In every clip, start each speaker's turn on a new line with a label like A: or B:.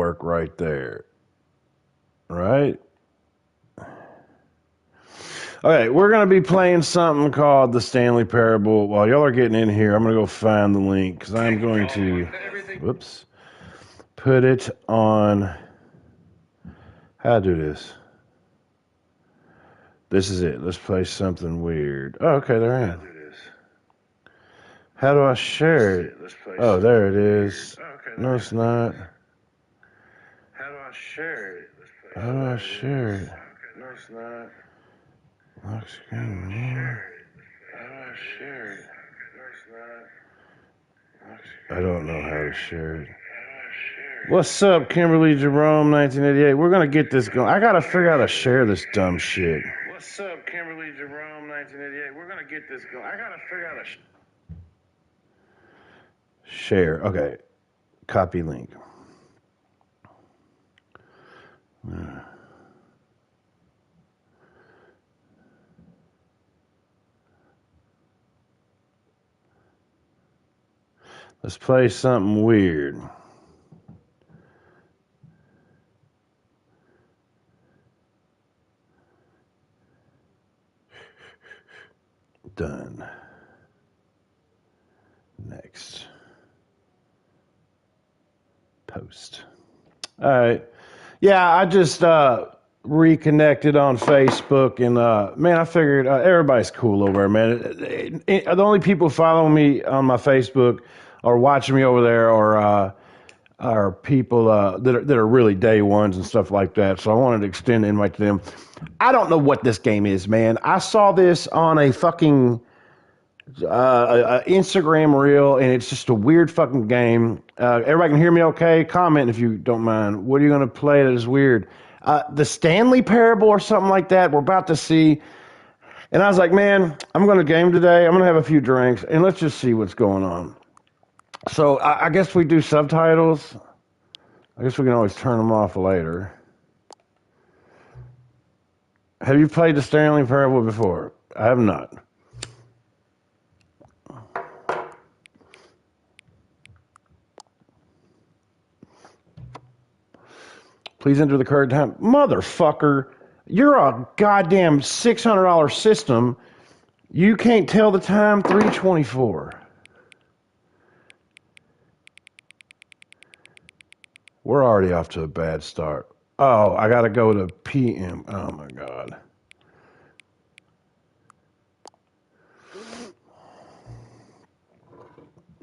A: mark right there. Right? Okay, we're going to be playing something called the Stanley Parable. While y'all are getting in here, I'm going to go find the link because I'm going to, whoops, put it on, how to do this? This is it. Let's play something weird. Oh, okay, they're in. How do I share it? Oh, there it is. No, it's not. How do I share it? How do I share it? No, it's not. Lock screen more. How do I share it? No, it's not. I don't know how to share it. What's up, Kimberly Jerome, 1988? We're going to get this going. I got to figure out how to share this dumb shit. What's up, Kimberly Jerome, 1988? We're going to get this going. I got to figure out how to share. Okay. Copy link. Let's play something weird. Done. Next. Post. All right. Yeah, I just reconnected on Facebook, and man, I figured everybody's cool over there, man. The only people following me on my Facebook or watching me over there are people that are really day ones and stuff like that. So I wanted to extend the invite to them. I don't know what this game is, man. I saw this on a fucking Instagram reel, and it's just a weird fucking game. Everybody can hear me okay? Comment if you don't mind. What are you going to play that is weird? The Stanley Parable or something like that. We're about to see. And I was like, man, I'm going to game today. I'm going to have a few drinks, and let's just see what's going on. So I guess we do subtitles. I guess we can always turn them off later. Have you played the Stanley Parable before? I have not. Please enter the current time. Motherfucker, you're a goddamn $600 system. You can't tell the time, 3:24. We're already off to a bad start. Oh, I got to go to PM. Oh, my God.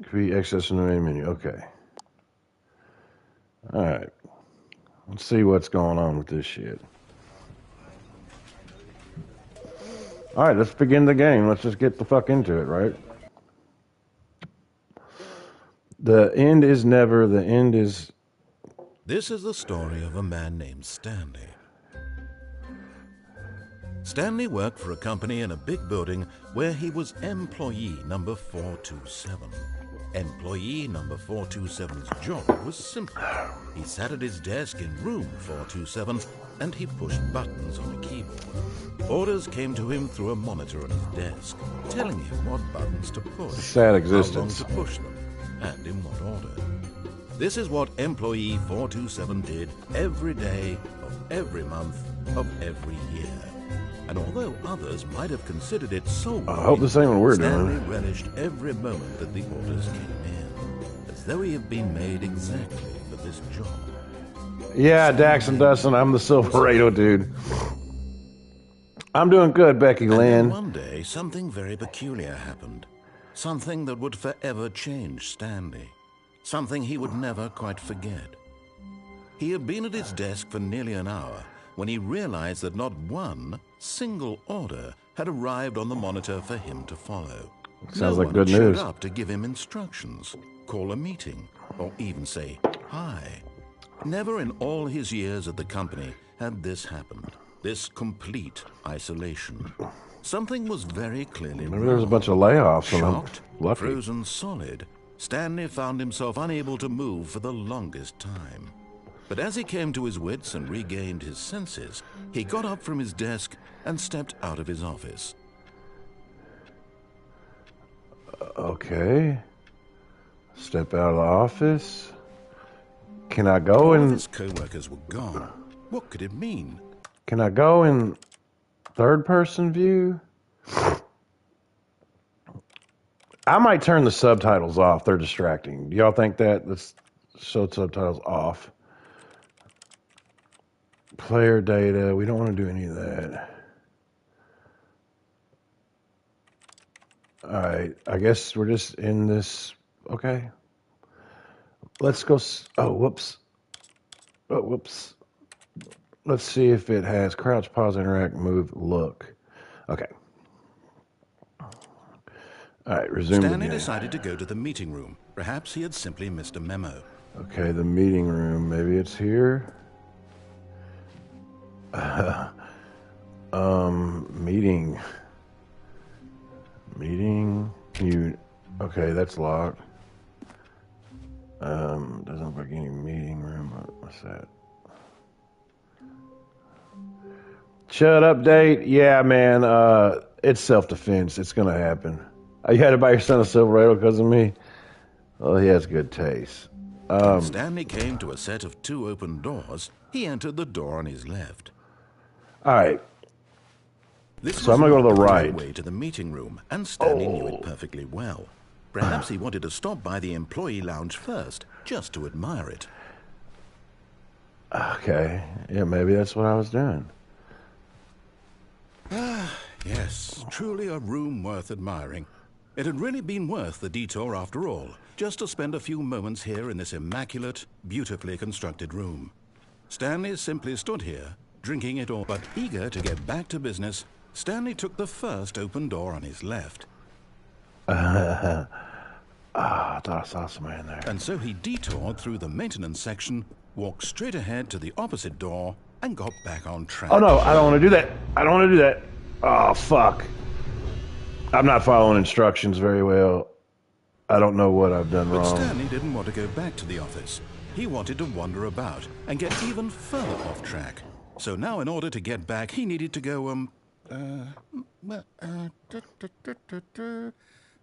A: Create access in the main menu. Okay. All right. Let's see what's going on with this shit. All right, let's begin the game. Let's just get the fuck into it, right? The end is never, the end is...
B: This is the story of a man named Stanley. Stanley worked for a company in a big building where he was employee number 427. Employee number 427's job was simple. He sat at his desk in room 427 and he pushed buttons on a keyboard. Orders came to him through a monitor on his desk, telling him what buttons to push,
A: sad existence,
B: how long to push them, and in what order. This is what employee 427 did every day of every month of every year. And although others might have considered it so boring,
A: I hope this ain't what we're
B: Stanley
A: doing.
B: relished every moment that the orders came in, as though he had been made exactly for this job.
A: Yeah, Dax and Dustin, I'm the Silverado dude. I'm doing good, Becky Lynn.
B: And then one day, something very peculiar happened. Something that would forever change Stanley. Something he would never quite forget. He had been at his desk for nearly an hour when he realized that not one single order had arrived on the monitor for him to follow.
A: Sounds
B: no
A: like good
B: one showed
A: news.
B: up to give him instructions, call a meeting, or even say hi. Never in all his years at the company had this happened. This complete isolation. Something was very clearly wrong.
A: Maybe there was a bunch of layoffs.
B: Shocked,
A: lucky.
B: frozen solid, Stanley found himself unable to move for the longest time. But as he came to his wits and regained his senses, he got up from his desk and stepped out of his office.
A: Okay. Step out of the office. Can I go
B: All
A: in?
B: of his co-workers were gone. What could it mean?
A: Can I go in third-person view? I might turn the subtitles off. They're distracting. Do y'all think that? Let's show subtitles off. Player data. We don't want to do any of that. All right. I guess we're just in this. Okay. Let's go. Oh, whoops. Oh, whoops. Let's see if it has crouch, pause, interact, move, look. Okay. All right, resume
B: Stanley
A: again.
B: decided to go to the meeting room. Perhaps he had simply missed a memo.
A: Okay, the meeting room. Maybe it's here. Meeting. Meeting. You. Okay, that's locked. Doesn't look like any meeting room. What's that? Shut up, date. Yeah, man. It's self-defense. It's gonna happen. You had to buy your son a Silverado because of me. Well, he has good taste.
B: When Stanley came to a set of 2 open doors, he entered the door on his left.
A: All right.
B: This
A: So I'm gonna go to the
B: not
A: right.
B: way to the meeting room, and Stanley knew it perfectly well. Perhaps he wanted to stop by the employee lounge first, just to admire it.
A: Okay. Yeah, maybe that's what I was doing.
B: Yes, truly a room worth admiring. It had really been worth the detour after all, just to spend a few moments here in this immaculate, beautifully constructed room. Stanley simply stood here, drinking it all, but eager to get back to business. Stanley took the first open door on his left.
A: I thought I saw somebody in there.
B: And so he detoured through the maintenance section, walked straight ahead to the opposite door, and got back on track.
A: Oh no, I don't want to do that. I don't want to do that. Oh, fuck. I'm not following instructions very well. I don't know what I've done
B: But
A: wrong.
B: Stanley didn't want to go back to the office. He wanted to wander about and get even further off track. So now in order to get back, he needed to go,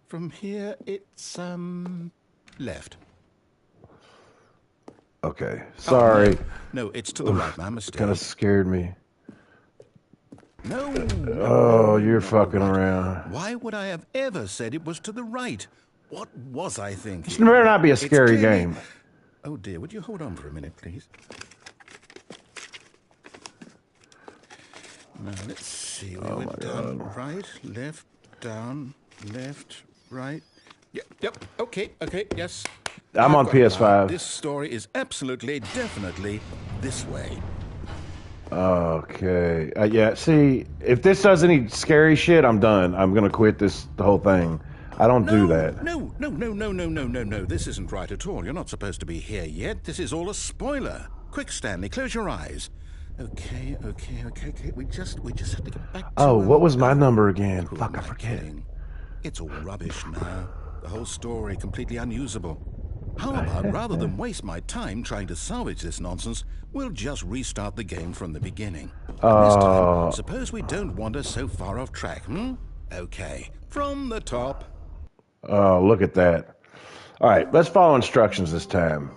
B: from here it's, left.
A: Okay, sorry.
B: No, it's to the right, my mistake.
A: Kind of scared me.
B: No.
A: Oh, you're fucking around.
B: Why would I have ever said it was to the right? What was I thinking?
A: This better not be a scary
B: clearly...
A: game.
B: Oh dear, would you hold on for a minute, please? Now, let's see. We went down, right, left, down, left, right. Yep, okay, yes.
A: I'm on PS5.
B: This story is absolutely, definitely this way.
A: Okay. Yeah, see, if this does any scary shit, I'm done. I'm going to quit the whole thing. I don't do that.
B: No. This isn't right at all. You're not supposed to be here yet. This is all a spoiler. Quick, Stanley, close your eyes. Okay. We just have to get back to...
A: Oh, what was my number again?
B: Who
A: Fuck,
B: am
A: I forget.
B: kidding? It's all rubbish now. The whole story completely unusable. How about, rather than waste my time trying to salvage this nonsense, we'll just restart the game from the beginning. And this time, suppose we don't wander so far off track, Okay, from the top.
A: Oh, look at that. All right, let's follow instructions this time.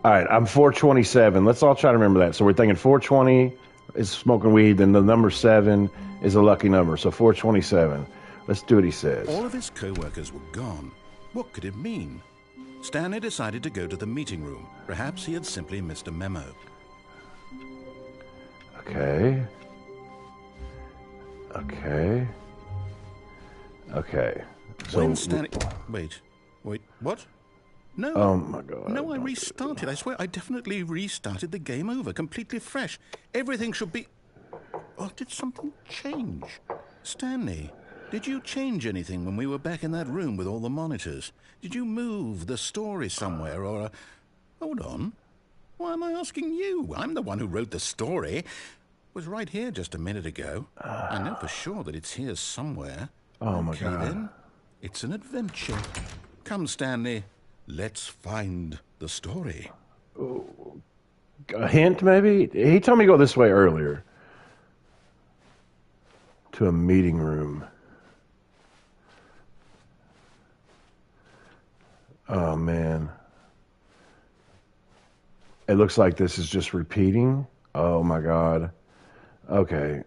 A: All right, I'm 427. Let's all try to remember that. So we're thinking 420 is smoking weed, then the number 7 is a lucky number. So 427. Let's do what he says.
B: All of his co-workers were gone. What could it mean? Stanley decided to go to the meeting room. Perhaps he had simply missed a memo.
A: Okay. So
B: when Stanley... Wait, what? No.
A: Oh my God.
B: No, I restarted. I swear, I definitely restarted the game over, completely fresh. Everything should be... Or did something change? Stanley, did you change anything when we were back in that room with all the monitors? Did you move the story somewhere, or... Hold on. Why am I asking you? I'm the one who wrote the story. It was right here just a minute ago. I know for sure that it's here somewhere.
A: Oh my God.
B: Then. It's an adventure. Come, Stanley. Let's find the story.
A: A hint, maybe? He told me to go this way earlier. To a meeting room. Oh, man. It looks like this is just repeating. Oh my god. Okay.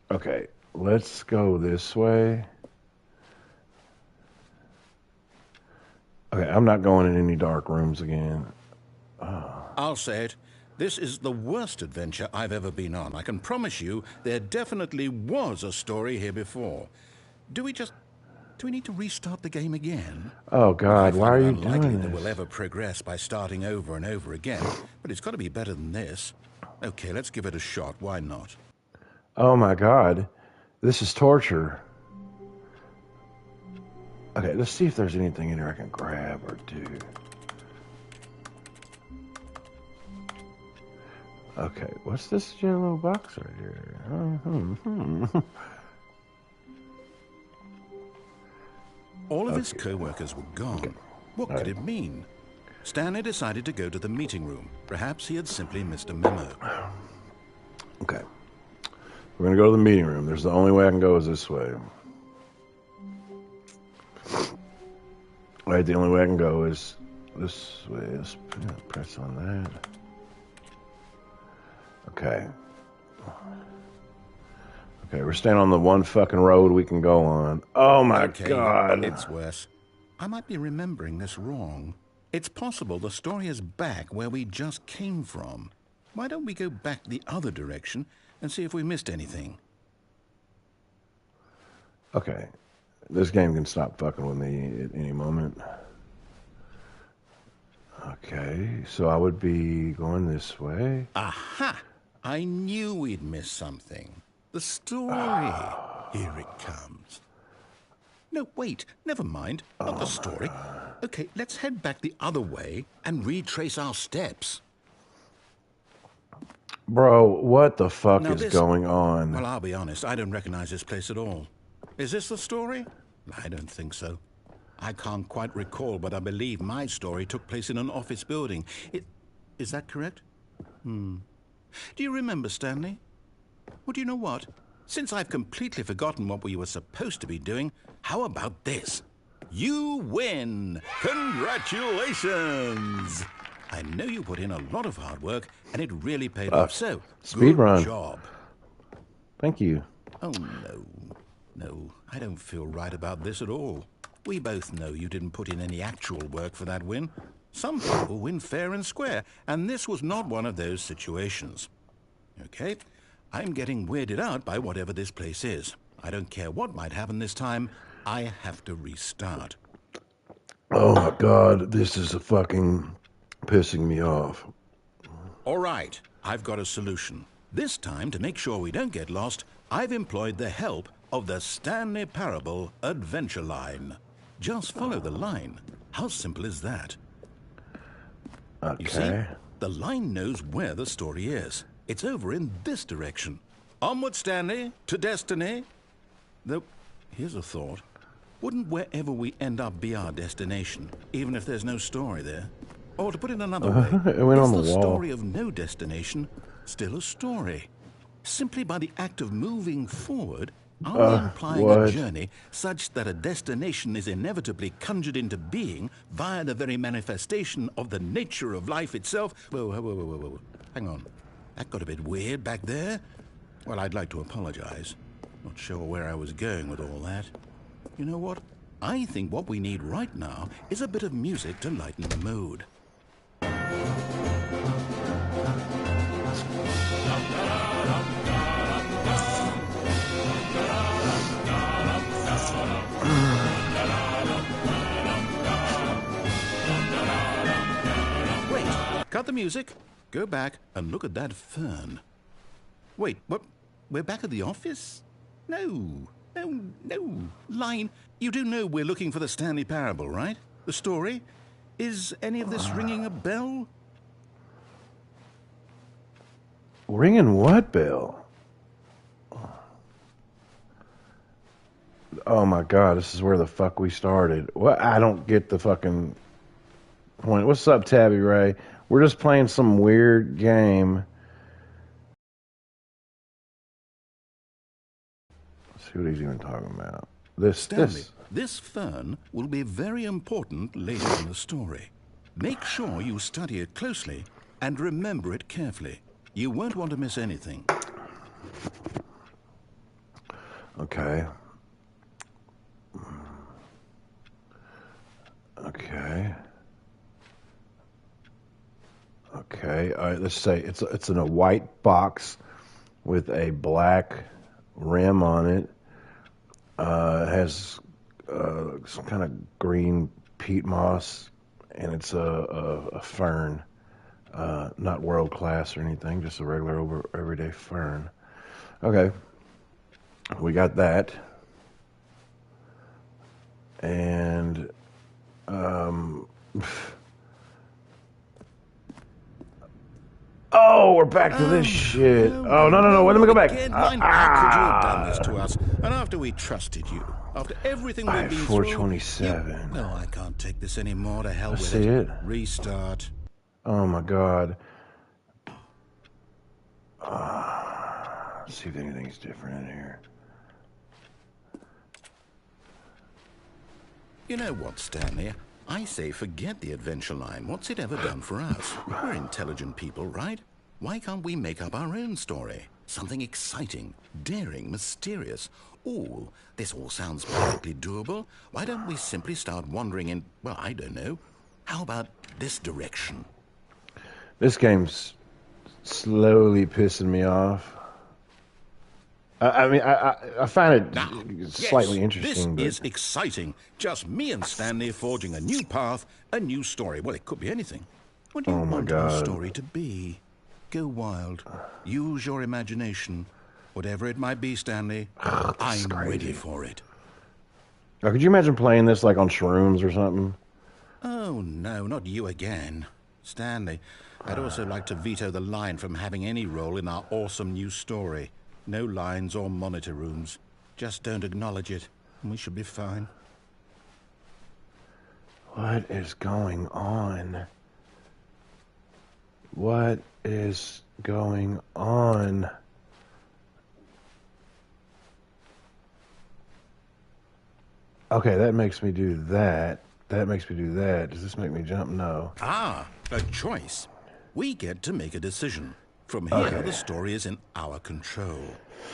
A: Okay. Let's go this way. Okay, I'm not going in any dark rooms again.
B: I'll say it. This is the worst adventure I've ever been on. I can promise you there definitely was a story here before. Do we need to restart the game again?
A: Oh God, why are you doing
B: unlikely
A: this?
B: that we'll ever progress by starting over and over again, but it's got to be better than this. Okay, let's give it a shot. Why not?
A: Oh my God, this is torture. Okay, let's see if there's anything in here I can grab or do. Okay, what's this yellow box right here?
B: All of his co-workers were gone. What could it mean? Stanley decided to go to the meeting room. Perhaps he had simply missed a memo.
A: Okay. We're going to go to the meeting room. There's the only way I can go is this way. Right, the only way I can go is this way. Let's press on that. Okay. Okay, we're staying on the one fucking road we can go on. Oh my God.
B: It's worse. I might be remembering this wrong. It's possible the story is back where we just came from. Why don't we go back the other direction and see if we missed anything?
A: Okay. This game can stop fucking with me at any moment. Okay, so I would be going this way.
B: Aha! I knew we'd miss something. The story. Here it comes. No, wait. Never mind. Not the story. Okay, let's head back the other way and retrace our steps.
A: Bro, what the fuck is going on?
B: Well, I'll be honest. I don't recognize this place at all. Is this the story? I don't think so. I can't quite recall, but I believe my story took place in an office building. Is that correct? Do you remember, Stanley? Well, do you know what? Since I've completely forgotten what we were supposed to be doing, how about this? You win! Congratulations! I know you put in a lot of hard work, and it really paid off, so
A: speed run.
B: Good job.
A: Thank you.
B: Oh, no. No, I don't feel right about this at all. We both know you didn't put in any actual work for that win. Some people win fair and square, and this was not one of those situations. Okay, I'm getting weirded out by whatever this place is. I don't care what might happen this time. I have to restart.
A: Oh my God, this is fucking pissing me off.
B: All right, I've got a solution. This time, to make sure we don't get lost, I've employed the help of the Stanley Parable Adventure Line. Just follow the line. How simple is that?
A: Okay.
B: You see, the line knows where the story is. It's over in this direction. Onward, Stanley, to destiny. Though, here's a thought. Wouldn't wherever we end up be our destination, even if there's no story there? Or to put it another way, is the story of no destination still a story? Simply by the act of moving forward, are we implying a journey such that a destination is inevitably conjured into being via the very manifestation of the nature of life itself? Whoa. Hang on. That got a bit weird back there. Well, I'd like to apologize. Not sure where I was going with all that. You know what? I think what we need right now is a bit of music to lighten the mood. Wait, cut the music. Go back and look at that fern. Wait, what? We're back at the office? No. Line, you do know we're looking for the Stanley Parable, right? The story? Is any of this ringing a bell?
A: Ringing what bell? Oh my God, this is where the fuck we started. What? I don't get the fucking point. What's up, Tabby Ray? We're just playing some weird game. Let's see what he's even talking about.
B: Stanley, this fern will be very important later in the story. Make sure you study it closely and remember it carefully. You won't want to miss anything.
A: Okay. Okay. Okay. All right. Let's say it's in a white box with a black rim on it. It has some kind of green peat moss, and it's a fern. Not world class or anything, just a regular everyday fern. Okay. We got that. And oh, we're back to this shit. Oh, no. Wait, let me go back.
B: How could you have done this to us? And after we trusted you, after everything we've been
A: 427.
B: through... No, I can't take this anymore. To hell with
A: see it.
B: Restart.
A: Oh, my God. Let's see if anything's different in here.
B: You know what, Stanley? I say forget the adventure line. What's it ever done for us? We're intelligent people, right? Why can't we make up our own story? Something exciting, daring, mysterious. Ooh, this all sounds perfectly doable. Why don't we simply start wandering in, well, I don't know. How about this direction?
A: This game's slowly pissing me off. I mean, I find it slightly interesting.
B: This is exciting. Just me and Stanley forging a new path, a new story. Well, it could be anything. What do you want our story to be? Go wild. Use your imagination. Whatever it might be, Stanley, I'm ready for it.
A: Now, could you imagine playing this like on shrooms or something?
B: Oh, no, not you again. Stanley, I'd also like to veto the line from having any role in our awesome new story. No lines or monitor rooms. Just don't acknowledge it, and we should be fine.
A: What is going on? What is going on? Okay, that makes me do that. That makes me do that. Does this make me jump? No.
B: Ah, a choice. We get to make a decision. From here, the story is in our control.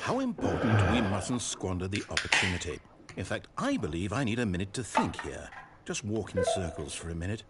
B: How important, we mustn't squander the opportunity. In fact, I believe I need a minute to think here. Just walk in circles for a minute.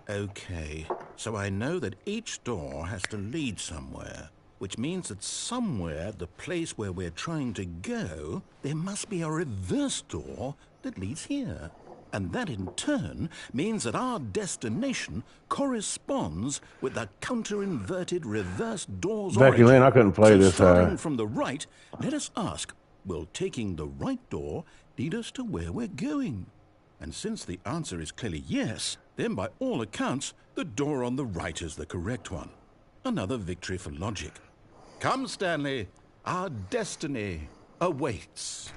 B: Okay, so I know that each door has to lead somewhere, which means that somewhere, the place where we're trying to go, there must be a reverse door that leads here. And that in turn means that our destination corresponds with the counter-inverted reverse door's
A: Becky Lynn, I couldn't play this.
B: Starting from the right, let us ask, will taking the right door lead us to where we're going? And since the answer is clearly yes, then by all accounts, the door on the right is the correct one. Another victory for logic. Come, Stanley, our destiny awaits.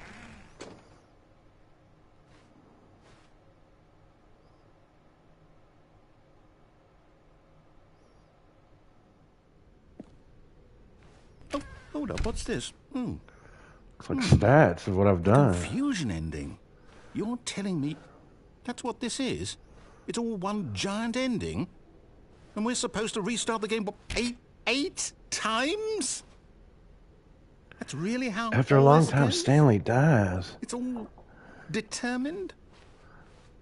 B: Oh, hold up, what's this?
A: Looks like stats of what I've done.
B: Confusion ending. You're telling me that's what this is? It's all one giant ending? And we're supposed to restart the game, what, eight times? That's really how...
A: After a long time, Stanley dies.
B: It's all determined?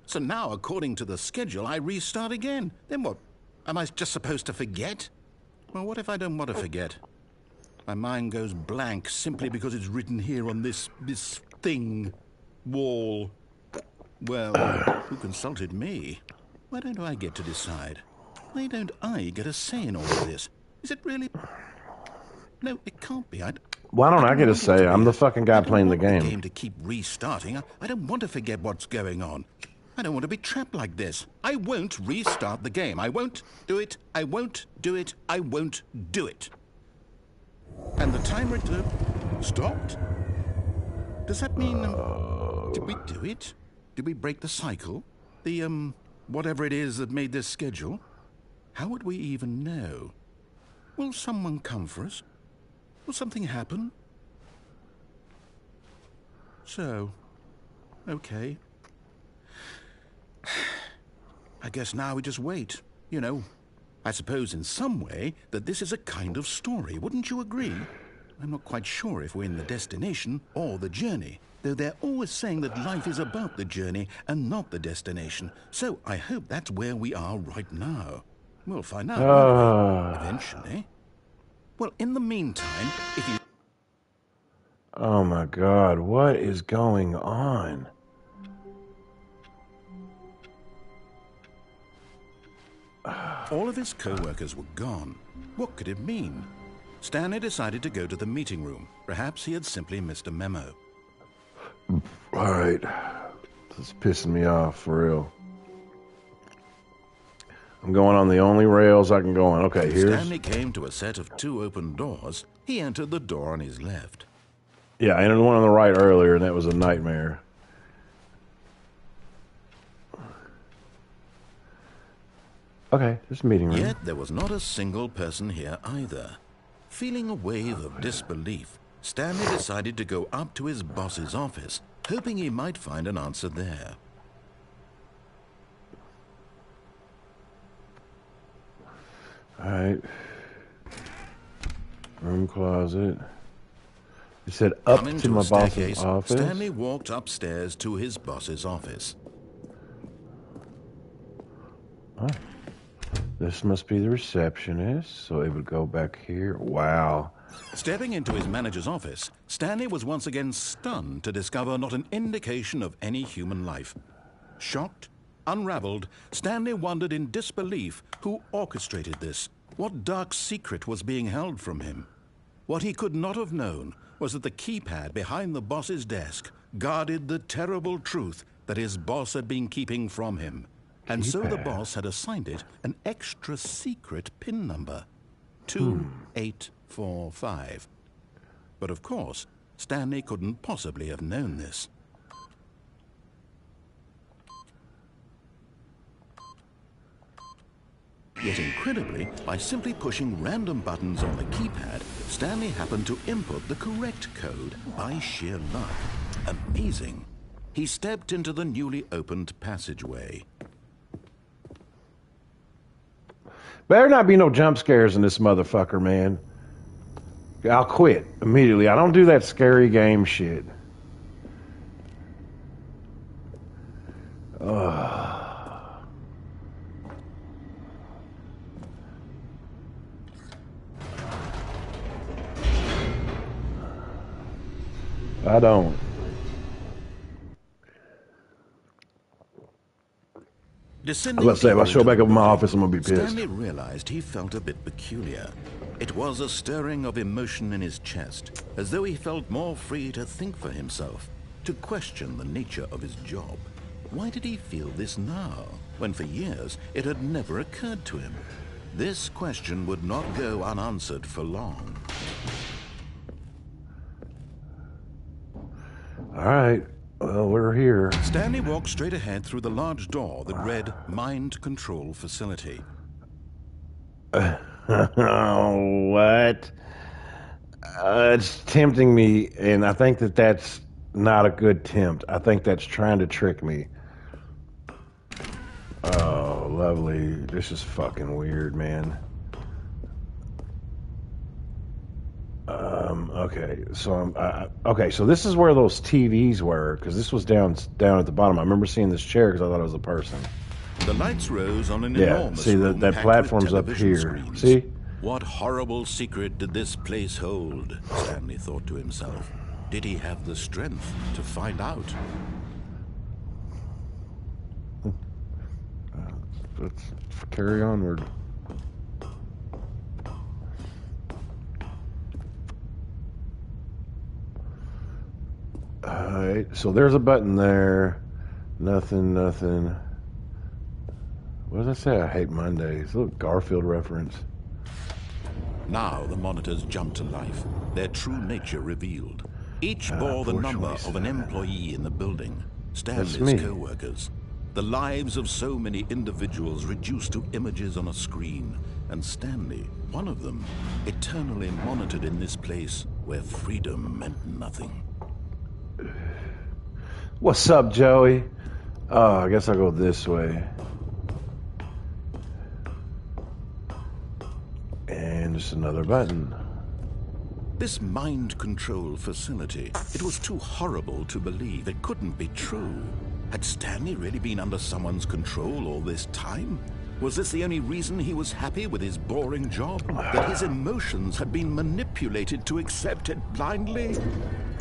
B: So now, according to the schedule, I restart again. Then what? Am I just supposed to forget? Well, what if I don't want to forget? My mind goes blank simply because it's written here on this thing, wall. Well, who consulted me? Why don't I get to decide? Why don't I get a say in all of this? Is it really... No, it can't be.
A: Why don't I get a say? I'm the fucking guy playing the game.
B: I don't want the game to keep restarting. I don't want to forget what's going on. I don't want to be trapped like this. I won't restart the game. I won't do it. I won't do it. I won't do it. And the timer stopped? Does that mean... did we do it? Did we break the cycle? The, whatever it is that made this schedule? How would we even know? Will someone come for us? Will something happen? So, okay. I guess now we just wait. You know, I suppose in some way that this is a kind of story, wouldn't you agree? I'm not quite sure if we're in the destination or the journey, though they're always saying that life is about the journey and not the destination. So I hope that's where we are right now. We'll find out, won't we? Eventually. Well, in the meantime, if you...
A: Oh my God, what is going on?
B: All of his co-workers were gone. What could it mean? Stanley decided to go to the meeting room. Perhaps he had simply missed a memo.
A: All right. This is pissing me off, for real. I'm going on the only rails I can go on. Okay, here's...
B: Stanley came to a set of 2 open doors. He entered the door on his left.
A: Yeah, I entered the one on the right earlier, and that was a nightmare. Okay, there's a meeting room.
B: Yet there was not a single person here either. Feeling a wave of disbelief, Stanley decided to go up to his boss's office, hoping he might find an answer there.
A: All right. Room closet. It said up to my boss's office.
B: Stanley walked upstairs to his boss's office.
A: Oh. This must be the receptionist, so it would go back here. Wow.
B: Stepping into his manager's office, Stanley was once again stunned to discover not an indication of any human life. Shocked, unraveled, Stanley wondered in disbelief who orchestrated this. What dark secret was being held from him? What he could not have known was that the keypad behind the boss's desk guarded the terrible truth that his boss had been keeping from him. And so the boss had assigned it an extra secret PIN number, 2845. But of course, Stanley couldn't possibly have known this. Yet incredibly, by simply pushing random buttons on the keypad, Stanley happened to input the correct code by sheer luck. Amazing. He stepped into the newly opened passageway.
A: Better not be no jump scares in this motherfucker, man. I'll quit immediately. I don't do that scary game shit. I don't. Let's say if I show back up in my office, I'm gonna be pissed.
B: Stanley realized he felt a bit peculiar. It was a stirring of emotion in his chest, as though he felt more free to think for himself, to question the nature of his job. Why did he feel this now, when for years it had never occurred to him? This question would not go unanswered for long.
A: All right. Well, we're here.
B: Stanley walked straight ahead through the large door that read Mind Control Facility.
A: What? It's tempting me, and I think that that's not a good tempt. I think that's trying to trick me. Oh, lovely. This is fucking weird, man. Okay, so okay, so this is where those TVs were, because this was down at the bottom. I remember seeing this chair because I thought it was a person.
B: The lights rose on an enormous
A: see
B: room
A: that
B: packed
A: platform's
B: with
A: up
B: television
A: here.
B: screens.
A: See?
B: What horrible secret did this place hold? Stanley thought to himself. Did he have the strength to find out?
A: Let's carry onward. Alright, so there's a button there. Nothing. What did I say? I hate Mondays. A little Garfield reference.
B: Now the monitors jumped to life, their true nature revealed. Each bore the number of an employee in the building, Stanley's co-workers. The lives of so many individuals reduced to images on a screen, and Stanley, one of them, eternally monitored in this place where freedom meant nothing.
A: What's up, Joey? Oh, I guess I'll go this way. just another button.
B: This mind control facility, it was too horrible to believe. It couldn't be true. Had Stanley really been under someone's control all this time? Was this the only reason he was happy with his boring job? That his emotions had been manipulated to accept it blindly?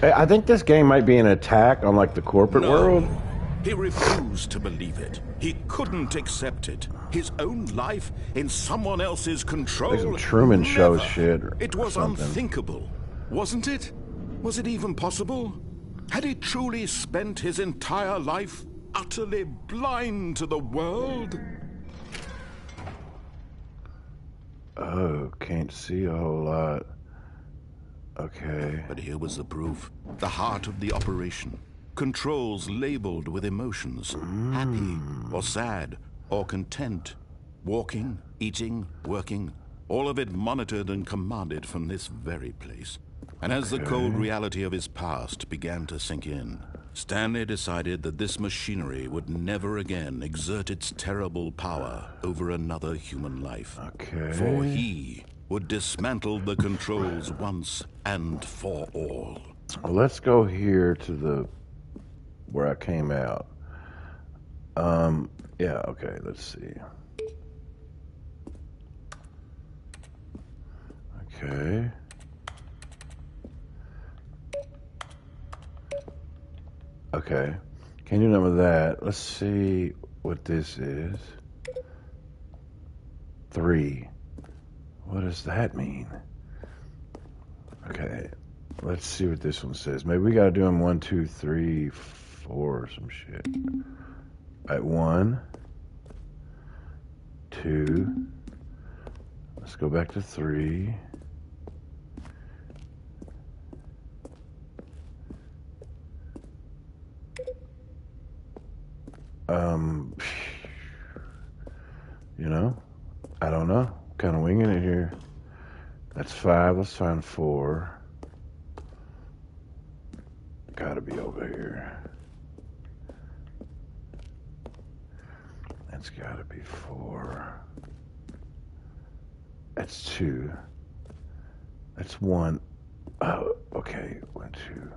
A: Hey, I think this game might be an attack on, like, the corporate world.
B: He refused to believe it. He couldn't accept it. His own life in someone else's control.
A: Like some Truman Show shit.
B: It was unthinkable, wasn't it? Was it even possible? Had he truly spent his entire life utterly blind to the world?
A: Oh, can't see a whole lot. Okay.
B: But here was the proof. The heart of the operation. Controls labeled with emotions. Happy, or sad, or content. Walking, eating, working. All of it monitored and commanded from this very place. And as the cold reality of his past began to sink in, Stanley decided that this machinery would never again exert its terrible power over another human life.
A: Okay.
B: For he would dismantle the controls once and for all.
A: Well, let's go here to the where I came out. Yeah, okay, let's see. Okay. Okay. Can you number that? Let's see what this is. 3. What does that mean? Okay. Let's see what this one says. Maybe we gotta do them 1, 2, 3, 4 or some shit. Alright, 1, 2. Let's go back to 3. You know, I don't know. Kind of winging it here. That's 5. Let's find 4. Gotta be over here. That's gotta be 4. That's 2. That's 1. Oh, okay. 1, 2,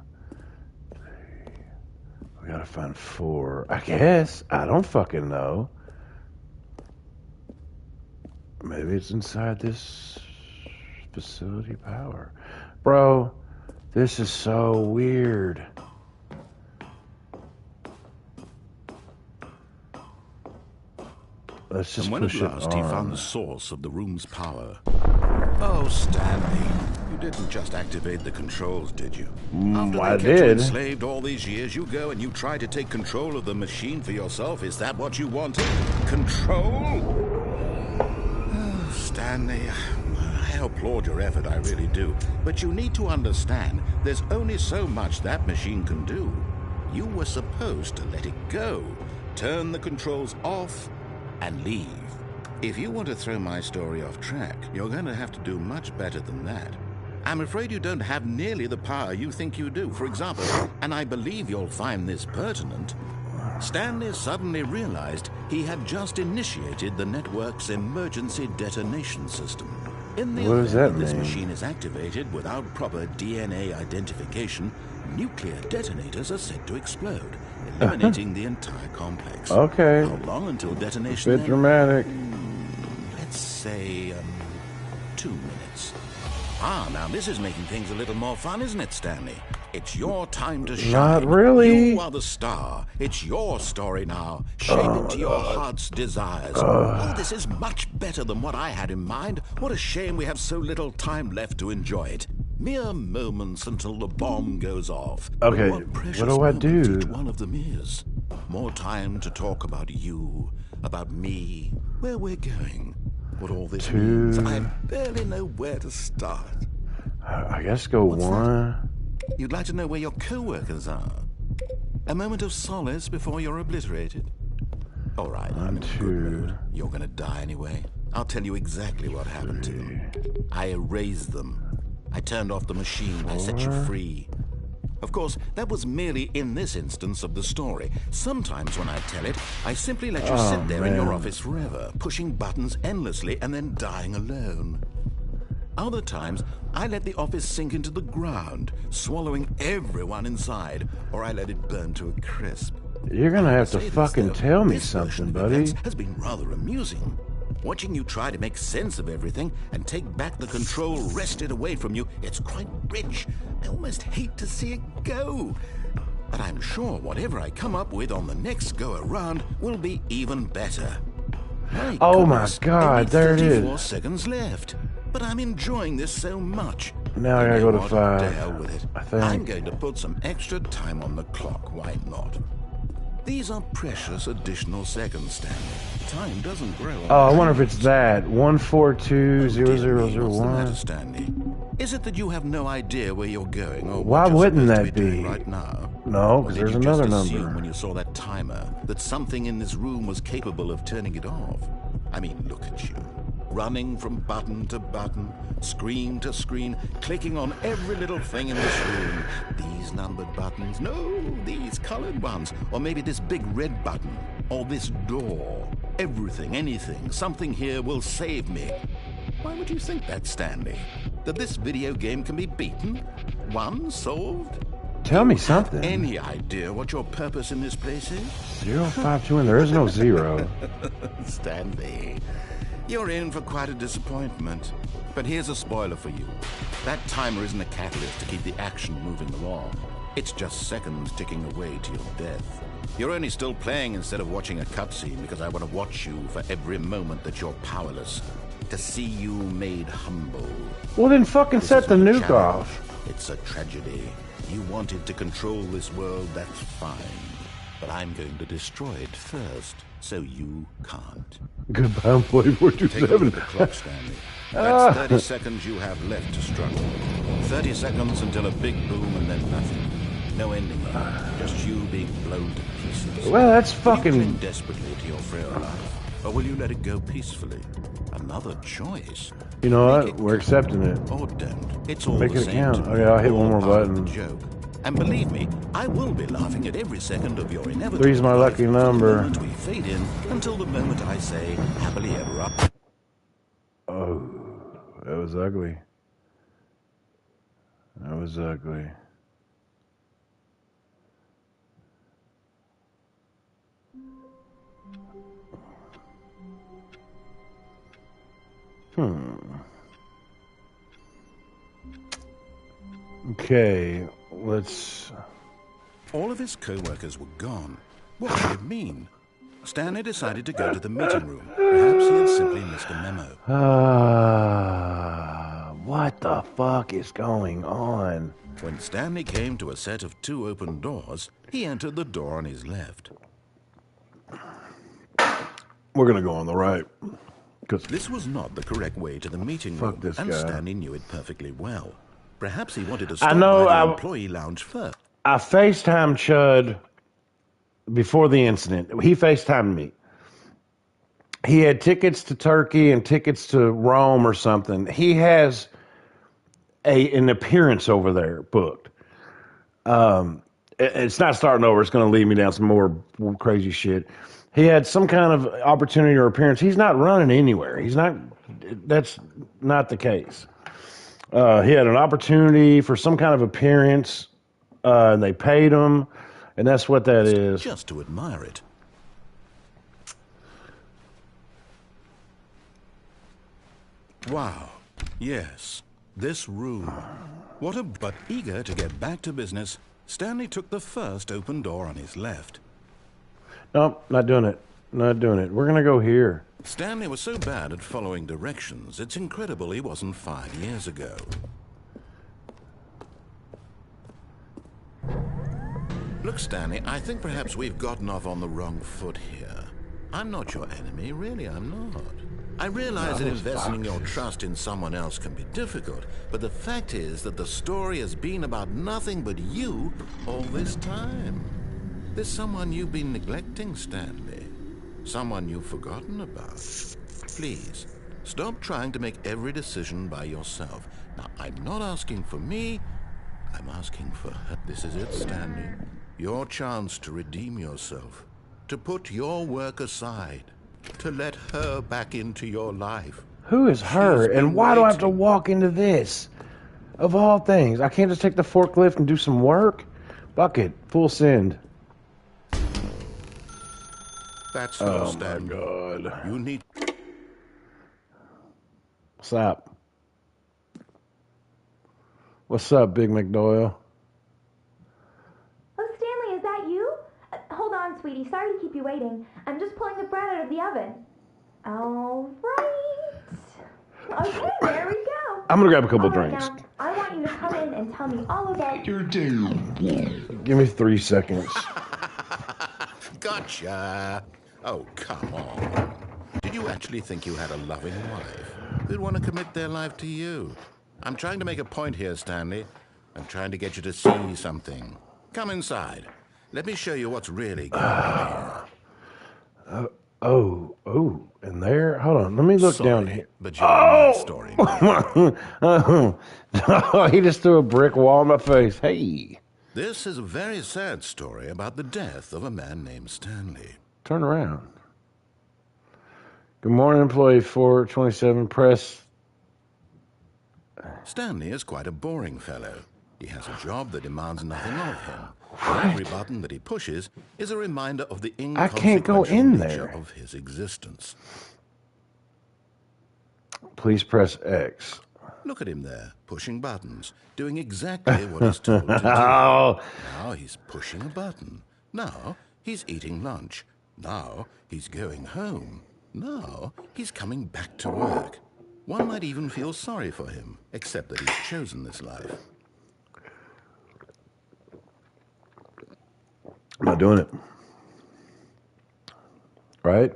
A: 3. We gotta find 4. I guess. I don't fucking know. Maybe it's inside this facility power. Bro, this is so weird. Let's just
B: and when
A: push
B: at
A: it
B: last he
A: on.
B: found the source of the room's power. Oh, Stanley, you didn't just activate the controls, did you? After
A: I
B: they kept you
A: did.
B: enslaved all these years, you go and you try to take control of the machine for yourself. Is that what you wanted? Control? Oh, Stanley, I applaud your effort, I really do. But you need to understand, there's only so much that machine can do. You were supposed to let it go, turn the controls off, and leave. If you want to throw my story off track, you're going to have to do much better than that. I'm afraid you don't have nearly the power you think you do. For example, and I believe you'll find this pertinent, Stanley suddenly realized he had just initiated the network's emergency detonation system. In the
A: What does
B: event
A: that
B: this
A: mean?
B: machine is activated without proper DNA identification, nuclear detonators are said to explode, eliminating the entire complex.
A: Okay.
B: How long until detonation?
A: Bit
B: then?
A: dramatic.
B: Let's say 2 minutes. Ah, now this is making things a little more fun, isn't it, Stanley? It's your time to shine.
A: Not really.
B: You are the star. It's your story now. Shape it to your heart's desires. Oh, this is much better than what I had in mind. What a shame we have so little time left to enjoy it. Mere moments until the bomb goes off.
A: Okay,
B: What precious
A: what do I
B: moments
A: do?
B: Each one of them is. More time to talk about you, about me, where we're going, what all this means. I barely know where to start.
A: I guess go
B: What's
A: 1.
B: You'd like to know where your co-workers are. A moment of solace before you're obliterated. All right, I'm in a good
A: 2.
B: mood. You're gonna die anyway. I'll tell you exactly what happened to them. I erased them. I turned off the machine. I set you
A: 4.
B: free. Of course, that was merely in this instance of the story. Sometimes when I tell it, I simply let you sit there in your
A: man.
B: office forever, pushing buttons endlessly and then dying alone. Other times, I let the office sink into the ground, swallowing everyone inside, or I let it burn to a crisp.
A: You're gonna have to fucking tell me something, buddy.
B: Has been rather amusing. Watching you try to make sense of everything and take back the control wrested away from you, it's quite rich. I almost hate to see it go. But I'm sure whatever I come up with on the next go-around will be even better.
A: Oh my God, there it is.
B: 34 seconds left. But I'm enjoying this so much.
A: Now I gotta go to 5.
B: To hell with it.
A: I think.
B: I'm going to put some extra time on the clock. Why not? These are precious additional seconds, Stanley. Time doesn't grow.
A: Oh, I wonder if it's that 1420001.
B: What's the matter, Stanley? Is it that you have no idea where you're going, or
A: why
B: what you're
A: wouldn't
B: supposed
A: that
B: to be doing
A: be?
B: right now?
A: No, because there's another
B: Did you just
A: number.
B: assume when you saw that timer that something in this room was capable of turning it off? I mean, look at you. Running from button to button, screen to screen, clicking on every little thing in this room. These numbered buttons, no, these colored ones. Or maybe this big red button, or this door. Everything, anything, something here will save me. Why would you think that, Stanley? That this video game can be beaten? Won? Solved?
A: Tell me something.
B: Any idea what your purpose in this place is?
A: 052, and there is no 0.
B: Stanley, you're in for quite a disappointment. But here's a spoiler for you. That timer isn't a catalyst to keep the action moving along. It's just seconds ticking away to your death. You're only still playing instead of watching a cutscene because I want to watch you for every moment that you're powerless. To see you made humble.
A: Well, then fucking set the nuke off.
B: It's a tragedy. You wanted to control this world, that's fine. But I'm going to destroy it first, so you can't.
A: Goodbye, employee
B: Take a look
A: 427.
B: at the clock, Stanley. That's 30 seconds you have left to struggle. 30 seconds until a big boom and then nothing. No ending. Just you being blown to pieces.
A: Well, that's
B: Will you
A: fucking...
B: cling desperately to your frail life? Or will you let it go peacefully? Another choice.
A: You know what? We're accepting it.
B: Or don't. It's all
A: Make
B: the
A: it
B: same
A: count.
B: to
A: Okay,
B: me.
A: I'll hit
B: All
A: one more
B: part of
A: button.
B: the joke. And believe me, I will be laughing at every second of your inevitable
A: 3's my lucky
B: life
A: number.
B: from the moment we fade in until the moment I say happily ever after.
A: Oh, that was ugly. That was ugly. Okay, let's...
B: All of his co-workers were gone. What could it mean? Stanley decided to go to the meeting room. Perhaps he had simply missed a memo.
A: What the fuck is going on?
B: When Stanley came to a set of 2 open doors, he entered the door on his left.
A: We're gonna go on the right. Cause
B: This was not the correct way to the meeting
A: Fuck
B: room,
A: this
B: and
A: guy.
B: Stanley knew it perfectly well. Perhaps he wanted to stop
A: know,
B: by the
A: I-
B: employee lounge first.
A: I FaceTimed Chud before the incident. He FaceTimed me. He had tickets to Turkey and tickets to Rome or something. He has an appearance over there booked. It's not starting over. It's going to lead me down some more crazy shit. He had some kind of opportunity or appearance. He's not running anywhere. He's not. That's not the case. He had an opportunity for some kind of appearance, and they paid him, and that's what that is.
B: Just to admire it. Wow. Yes. This room. But eager to get back to business, Stanley took the first open door on his left.
A: Nope, not doing it. Not doing it. We're going to go here.
B: Stanley was so bad at following directions, it's incredible he wasn't 5 years ago. Look, Stanley, I think perhaps we've gotten off on the wrong foot here. I'm not your enemy, really, I'm not. I realize that investing your trust in someone else can be difficult, but the fact is that the story has been about nothing but you all this time. There's someone you've been neglecting, Stanley. Someone you've forgotten about. Please, stop trying to make every decision by yourself. Now, I'm not asking for me, I'm asking for her. This is it, Stanley. Your chance to redeem yourself. To put your work aside. To let her back into your life.
A: Who is her?
B: She's been
A: And why do I have to
B: waiting.
A: walk into this? Of all things, I can't just take the forklift and do some work? Bucket, full send.
B: That's
A: Oh my
B: Stanley.
A: God.
B: You need...
A: What's up? What's up, Big McDoyle?
C: Oh, Stanley, is that you? Hold on, sweetie. Sorry to keep you waiting. I'm just pulling the bread out of the oven. All right. Okay, there we go.
A: I'm gonna grab a couple
C: All right,
A: drinks.
C: now, I want you to come in and tell me all about your day.
A: Give me 3 seconds.
B: Gotcha. Oh, come on. Did you actually think you had a loving wife who'd want to commit their life to you? I'm trying to make a point here, Stanley. I'm trying to get you to see something. Come inside. Let me show you what's really going on here.
A: Oh, and there? Hold on, let me look down here.
B: But you're in my story now.
A: Oh, he just threw a brick wall in my face. Hey,
B: This is a very sad story about the death of a man named Stanley.
A: turn around. Good morning, employee 427 press.
B: Stanley is quite a boring fellow. He has a job that demands nothing of him. Every button that he pushes is a reminder of the
A: I can't go in
B: inconsequential nature
A: there.
B: of his existence.
A: Please press X.
B: Look at him there, pushing buttons, doing exactly what he's told to do.
A: Oh,
B: Now he's pushing a button. Now he's eating lunch. Now he's going home. Now he's coming back to work. One might even feel sorry for him, except that he's chosen this life.
A: I'm not doing it. Right?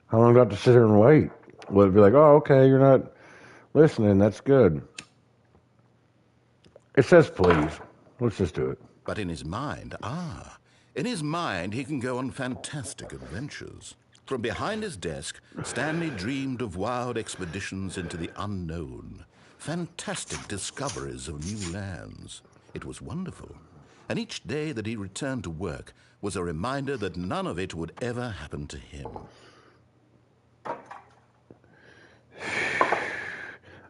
A: How long do I have to sit here and wait? Will it be like, oh, okay, you're not listening. That's good. It says please. Let's just do it.
B: But in his mind, he can go on fantastic adventures. From behind his desk, Stanley dreamed of wild expeditions into the unknown, fantastic discoveries of new lands. It was wonderful. And each day that he returned to work was a reminder that none of it would ever happen to him.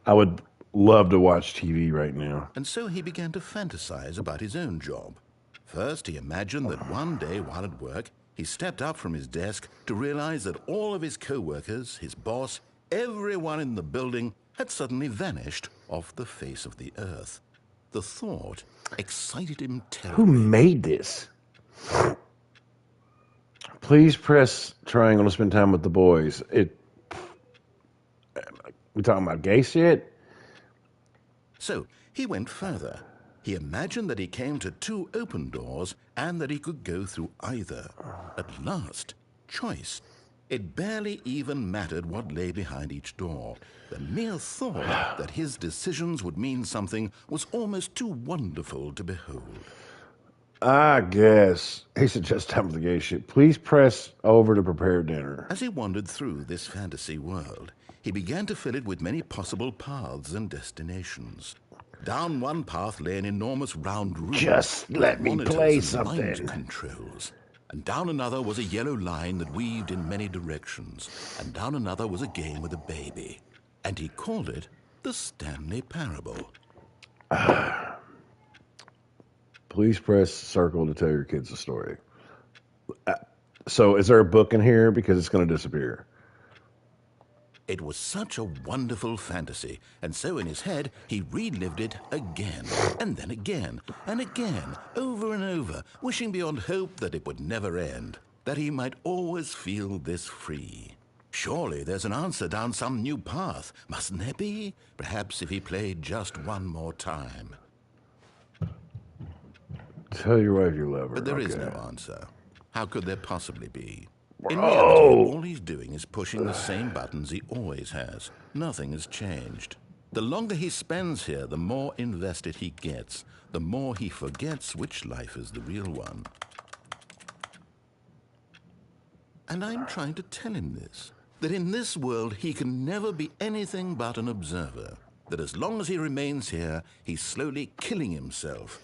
A: I would love to watch TV right now.
B: And so he began to fantasize about his own job. First, he imagined that one day while at work, he stepped up from his desk to realize that all of his co-workers, his boss, everyone in the building had suddenly vanished off the face of the earth. The thought excited him terribly.
A: Who made this? Please press triangle to spend time with the boys. We talking about gay shit?
B: So he went further. He imagined that he came to 2 open doors and that he could go through either. At last, choice. It barely even mattered what lay behind each door. The mere thought that his decisions would mean something was almost too wonderful to behold.
A: I guess. He suggests time for the gay shit. Please press over to prepare dinner.
B: As he wandered through this fantasy world, he began to fill it with many possible paths and destinations. Down one path lay an enormous round room.
A: Just let me
B: monitors
A: play
B: and
A: something.
B: mind controls. And down another was a yellow line that weaved in many directions. And down another was a game with a baby. And he called it the Stanley Parable.
A: Please press circle to tell your kids a story. So is there a book in here? Because it's going to disappear.
B: It was such a wonderful fantasy, and so in his head he relived it again, and then again, and again, over and over, wishing beyond hope that it would never end, that he might always feel this free. Surely there's an answer down some new path, mustn't there be? Perhaps if he played just one more time.
A: Tell your wife you love her.
B: But there is
A: Okay.
B: no answer. How could there possibly be? In
A: Bro.
B: reality, all he's doing is pushing the same buttons he always has. Nothing has changed. The longer he spends here, the more invested he gets, the more he forgets which life is the real one. And I'm trying to tell him this, that in this world he can never be anything but an observer, that as long as he remains here, he's slowly killing himself.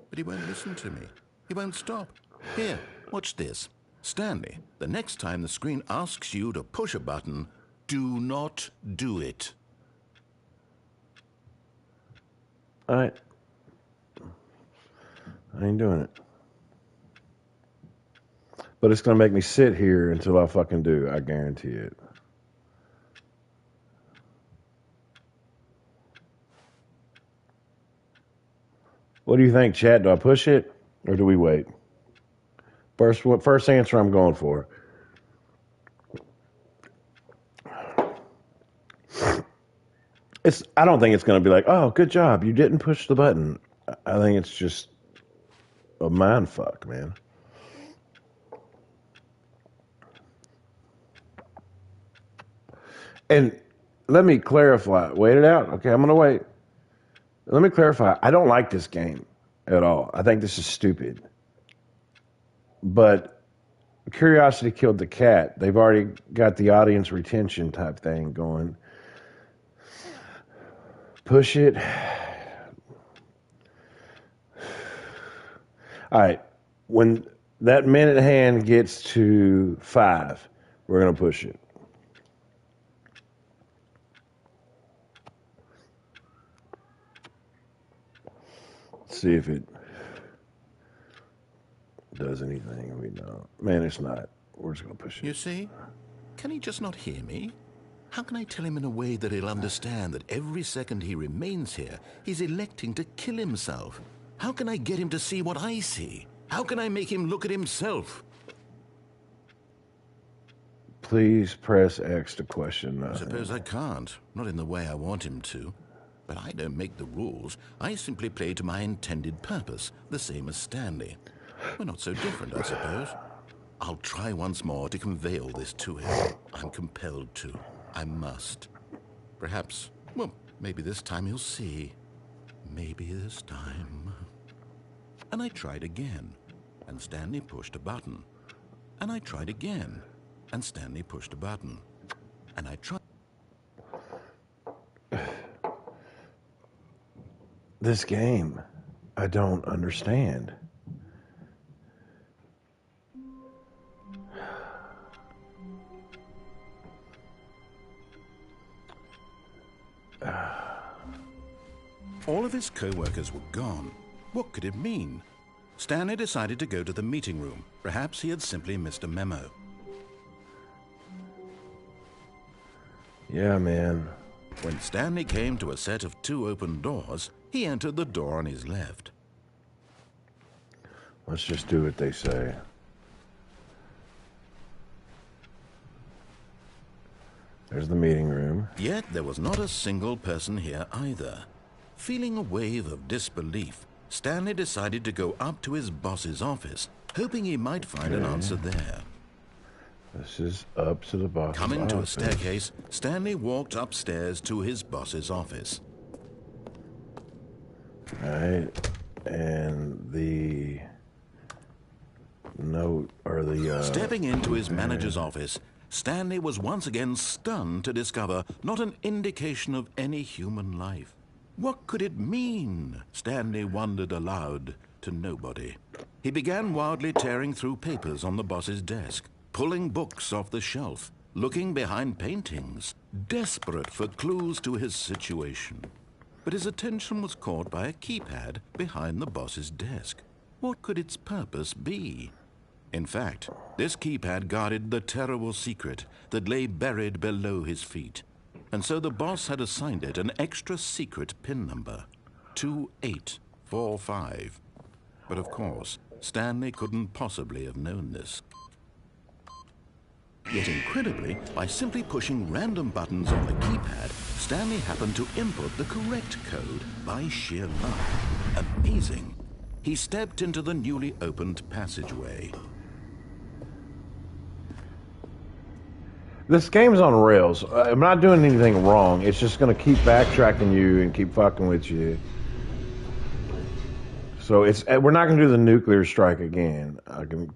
B: But he won't listen to me. He won't stop. Here, watch this. Stanley, the next time the screen asks you to push a button, Do not do it.
A: Alright. I ain't doing it. But it's gonna make me sit here until I fucking do. I guarantee it. What do you think, chat? Do I push it or do we wait? First answer I'm going for. I don't think it's going to be like, oh, good job, you didn't push the button. I think it's just a mind fuck, man. And let me clarify. Wait it out. Okay, I'm going to wait. Let me clarify. I don't like this game at all. I think this is stupid. But curiosity killed the cat. They've already got the audience retention type thing going. Push it. All right. When that minute hand gets to 5, we're going to push it. See if it does anything. We know. Man, it's not. We're just going to push it.
B: You see? Can he just not hear me? How can I tell him in a way that he'll understand that every second he remains here, he's electing to kill himself? How can I get him to see what I see? How can I make him look at himself?
A: Please press X to question nothing.
B: I suppose I can't. Not in the way I want him to. But I don't make the rules. I simply play to my intended purpose, the same as Stanley. We're not so different, I suppose. I'll try once more to convey all this to him. I'm compelled to. I must. Perhaps, well, maybe this time he'll see. Maybe this time. And I tried again, and Stanley pushed a button. And I tried again, and Stanley pushed a button. And I tried...
A: This game, I don't understand.
B: All of his co-workers were gone. What could it mean? Stanley decided to go to the meeting room. Perhaps he had simply missed a memo.
A: Yeah, man.
B: When Stanley came to a set of 2 open doors, he entered the door on his left.
A: Let's just do what they say. There's the meeting room.
B: Yet there was not a single person here either. Feeling a wave of disbelief, Stanley decided to go up to his boss's office, hoping he might find an answer there.
A: This is up to the boss's
B: Coming
A: office.
B: to a staircase, Stanley walked upstairs to his boss's office.
A: Alright, and the note, or the...
B: Stepping into his manager's office, Stanley was once again stunned to discover not an indication of any human life. What could it mean? Stanley wondered aloud to nobody. He began wildly tearing through papers on the boss's desk, pulling books off the shelf, looking behind paintings, desperate for clues to his situation. But his attention was caught by a keypad behind the boss's desk. What could its purpose be? In fact, this keypad guarded the terrible secret that lay buried below his feet. And so the boss had assigned it an extra secret PIN number, 2845. But of course, Stanley couldn't possibly have known this. Yet incredibly, by simply pushing random buttons on the keypad, Stanley happened to input the correct code by sheer luck. Amazing. He stepped into the newly opened passageway.
A: This game's on rails. I'm not doing anything wrong. It's just going to keep backtracking you and keep fucking with you. So we're not going to do the nuclear strike again. I can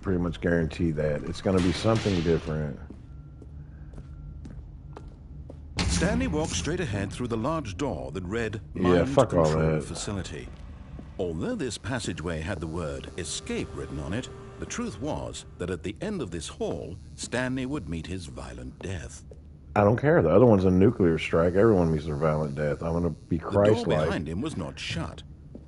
A: pretty much guarantee that. It's going to be something different.
B: Stanley walked straight ahead through the large door that read
A: Yeah, fuck all
B: Control
A: that.
B: Facility. Although this passageway had the word escape written on it, the truth was that at the end of this hall, Stanley would meet his violent death.
A: I don't care. The other one's a nuclear strike. Everyone meets their violent death. I'm going to be Christ-like.
B: The door behind him was not shut.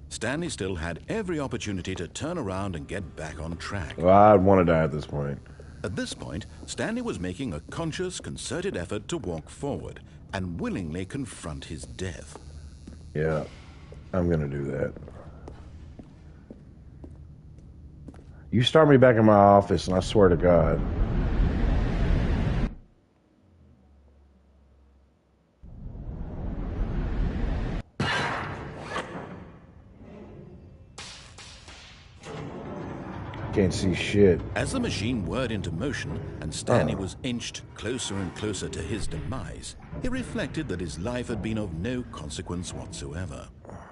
B: Stanley still had every opportunity to turn around and get back on track.
A: Well, I'd want to die at this point.
B: At this point, Stanley was making a conscious, concerted effort to walk forward and willingly confront his death.
A: Yeah, I'm going to do that. You start me back in my office, and I swear to God. Can't see shit.
B: As the machine whirred into motion and Stanley was inched closer and closer to his demise, he reflected that his life had been of no consequence whatsoever.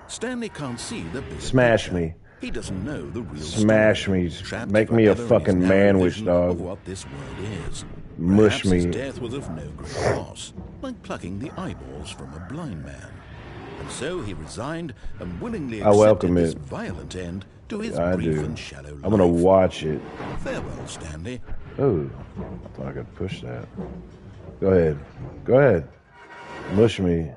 B: Stanley can't see the bigger
A: Smash
B: picture.
A: me.
B: He doesn't know the real
A: Smash
B: story.
A: me.
B: Trapped
A: Make me a
B: forever in
A: fucking
B: his narrow
A: manwich,
B: vision
A: dog.
B: Of what this world is.
A: Mush
B: Perhaps his
A: me.
B: death was of no great loss, like plucking the eyeballs from a blind man. And so he resigned and willingly
A: I welcome
B: accepted this
A: it.
B: violent end to his
A: I
B: brief
A: do.
B: and shallow life.
A: I'm gonna watch it.
B: Farewell, Stanley.
A: Oh, I thought I could push that. Go ahead. Go ahead. Mush me.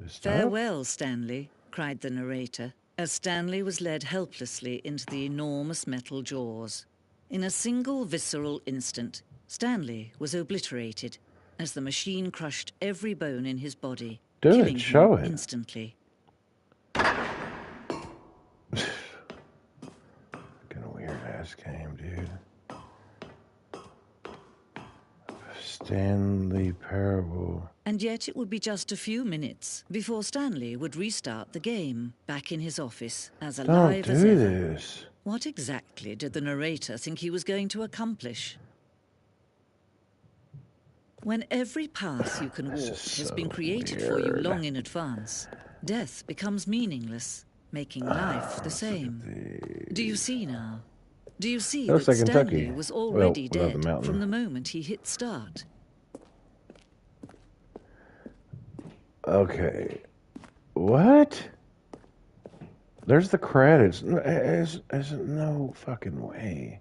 D: Farewell, Stanley, cried the narrator, as Stanley was led helplessly into the enormous metal jaws. In a single visceral instant, Stanley was obliterated as the machine crushed every bone in his body,
A: Do
D: killing
A: it. Show
D: him
A: it.
D: instantly.
A: Fucking weird ass game, dude. Stanley Parable.
D: And yet it would be just a few minutes before Stanley would restart the game, back in his office, as
A: Don't
D: alive as
A: do
D: ever.
A: this.
D: What exactly did the narrator think he was going to accomplish? When every path you can walk
A: This is
D: has been
A: so
D: created for you
A: weird.
D: long in advance, death becomes meaningless, making life the same. Do you see now? Do you see
A: Looks
D: that
A: like
D: Stanley
A: Kentucky.
D: was already
A: Well, without the
D: dead
A: mountain.
D: from the moment he hit start?
A: Okay. What? There's the credits. There's no fucking way.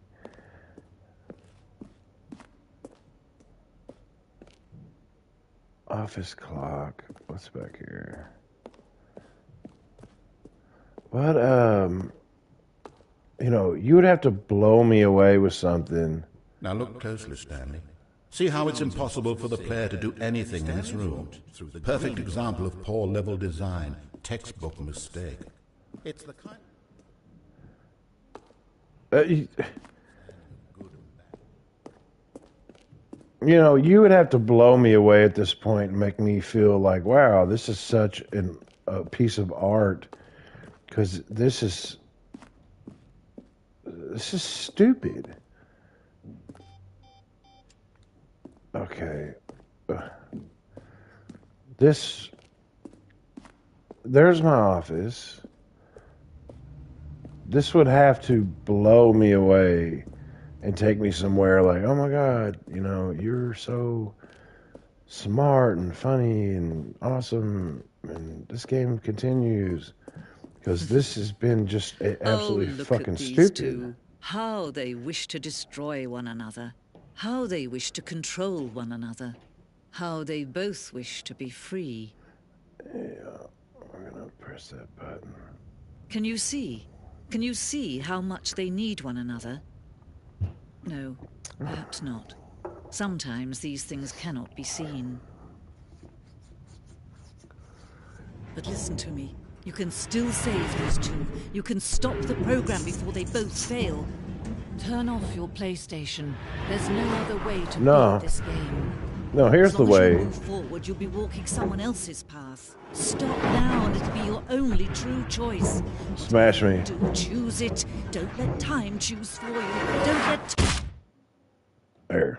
A: Office clock. What's back here? What, you know, you would have to blow me away with something.
B: Now look closely, Stanley. See how it's impossible for the player to do anything in this room. Perfect example of poor level design. Textbook mistake. It's the kind...
A: You know, you would have to blow me away at this point and make me feel like, wow, this is such a piece of art. Because this is stupid. Okay. There's my office. This would have to blow me away and take me somewhere like, oh my God, you know, you're so smart and funny and awesome, and this game continues. Because this has been just absolutely
D: look
A: fucking
D: at these
A: stupid.
D: two. How they wish to destroy one another. How they wish to control one another. How they both wish to be free.
A: Yeah, I'm gonna press that button.
D: Can you see? Can you see how much they need one another? No, perhaps not. Sometimes these things cannot be seen. But listen to me. You can still save these two. You can stop the program before they both fail. Turn off your PlayStation. There's no other way to beat this game.
A: No, here's the
D: As long as you
A: way.
D: move forward, you'll be walking someone else's path. Stop now, and it'll be your only true choice.
A: Smash me.
D: Do choose it. Don't let time choose for you. Don't let...
A: There.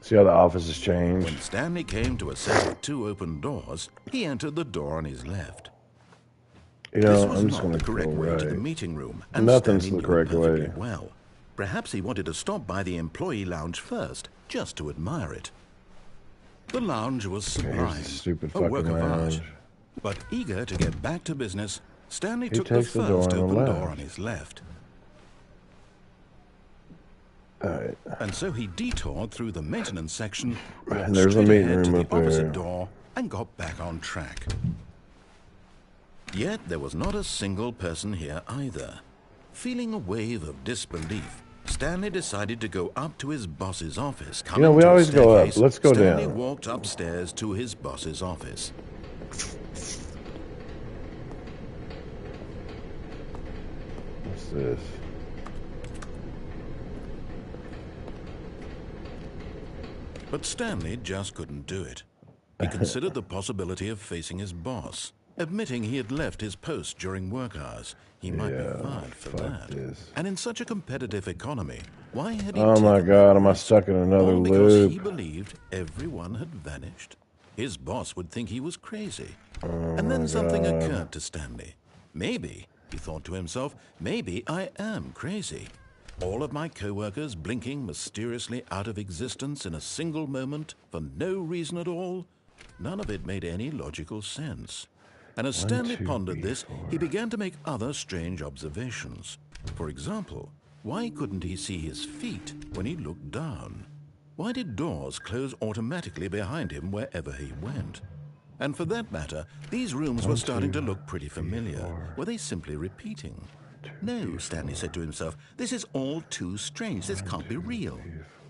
A: See how the office has changed?
B: When Stanley came to a set of two open doors, he entered the door on his left.
A: You
B: This
A: know,
B: was
A: I'm just
B: not
A: going
B: the
A: to
B: correct
A: go
B: way to the
A: right.
B: meeting room, and
A: Nothing's
B: Stanley
A: the
B: knew it
A: correct way.
B: perfectly well. Perhaps he wanted to stop by the employee lounge first, just to admire it. The lounge was sublime,
A: stupid
B: a work
A: fucking
B: of
A: lounge.
B: art. But eager to get back to business, Stanley
A: He
B: took the
A: takes the door
B: first
A: on the
B: open door
A: left.
B: on his left.
A: Alright.
B: And so he detoured through the maintenance section, walked
A: And there's a
B: straight
A: meeting
B: ahead to
A: room
B: the
A: up there.
B: opposite door, and got back on track. Yet there was not a single person here either. Feeling a wave of disbelief, Stanley decided to go up to his boss's office.
A: You know, we
B: Coming to a
A: always go up.
B: staircase,
A: Let's go
B: Stanley
A: down.
B: walked upstairs to his boss's office.
A: What's this?
B: But Stanley just couldn't do it. He considered the possibility of facing his boss, admitting he had left his post during work hours. He might be fired for that.
A: this.
B: And in such a competitive economy, why had he
A: Oh my
B: taken
A: god,
B: that
A: am I
B: risk?
A: stuck in another
B: All because he
A: loop?
B: believed everyone had vanished. His boss would think he was crazy.
A: Oh
B: And then
A: my
B: something
A: God.
B: occurred to Stanley. Maybe, he thought to himself, maybe I am crazy. All of my co-workers blinking mysteriously out of existence in a single moment for no reason at all. None of it made any logical sense. And as Stanley pondered this, he began to make other strange observations. For example, why couldn't he see his feet when he looked down? Why did doors close automatically behind him wherever he went? And for that matter, these rooms were starting to look pretty familiar. Were they simply repeating? No, Stanley said to himself, this is all too strange. This can't be real.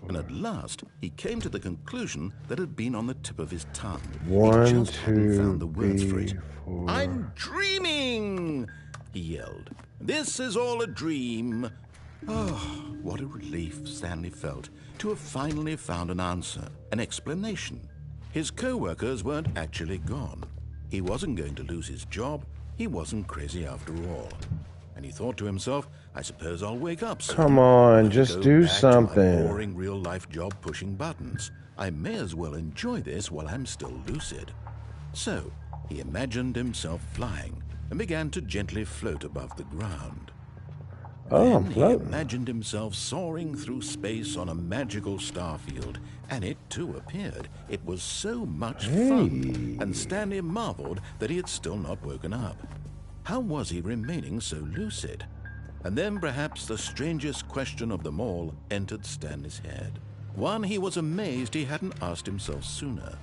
B: And at last, he came to the conclusion that had been on the tip of his tongue.
A: One,
B: He just hadn't
A: two,
B: found the words for it.
A: three, four.
B: I'm dreaming, he yelled. This is all a dream. Oh, what a relief Stanley felt to have finally found an answer, an explanation. His co-workers weren't actually gone. He wasn't going to lose his job. He wasn't crazy after all. And he thought to himself, I suppose I'll wake up soon.
A: Come on,
B: I'll
A: just
B: go
A: do
B: back to
A: something.
B: my boring real-life job pushing buttons. I may as well enjoy this while I'm still lucid. So, he imagined himself flying and began to gently float above the ground.
A: Oh, I'm
B: Then he
A: floating.
B: imagined himself soaring through space on a magical starfield, and it too appeared. It was so much fun, and Stanley marveled that he had still not woken up. How was he remaining so lucid? And then perhaps the strangest question of them all entered Stanley's head. One he was amazed he hadn't asked himself sooner.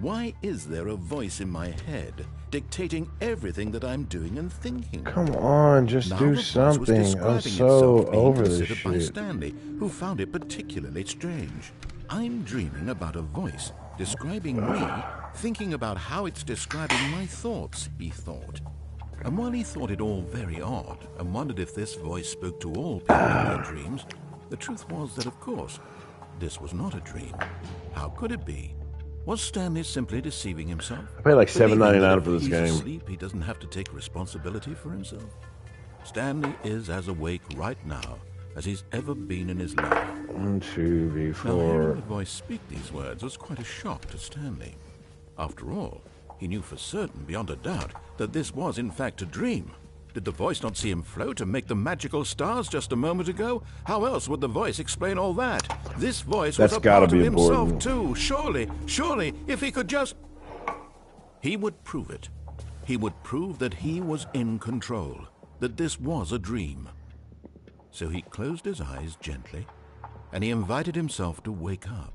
B: Why is there a voice in my head dictating everything that I'm doing and thinking?
A: Come on, just
B: Now
A: do
B: the boss was
A: something. I'm
B: describing
A: so
B: himself being
A: over this
B: considered by
A: shit.
B: Stanley, who found it particularly strange. I'm dreaming about a voice describing me, thinking about how it's describing my thoughts, he thought. And while he thought it all very odd and wondered if this voice spoke to all people in their dreams, the truth was that, of course, this was not a dream. How could it be? Was Stanley simply deceiving himself?
A: I paid like
B: Believing that
A: $7.99
B: if
A: for this
B: he's
A: game.
B: asleep, he doesn't have to take responsibility for himself. Stanley is as awake right now as he's ever been in his life.
A: 1, 2, 3,
B: Now, hearing
A: 4.
B: the voice speak these words was quite a shock to Stanley. After all, he knew for certain, beyond a doubt, that this was in fact a dream. Did the voice not see him float and make the magical stars just a moment ago? How else would the voice explain all that? This voice was
A: That's
B: a
A: gotta
B: part of
A: be
B: himself
A: important.
B: too. Surely, if he could just... He would prove it. He would prove that he was in control, that this was a dream. So he closed his eyes gently, and he invited himself to wake up.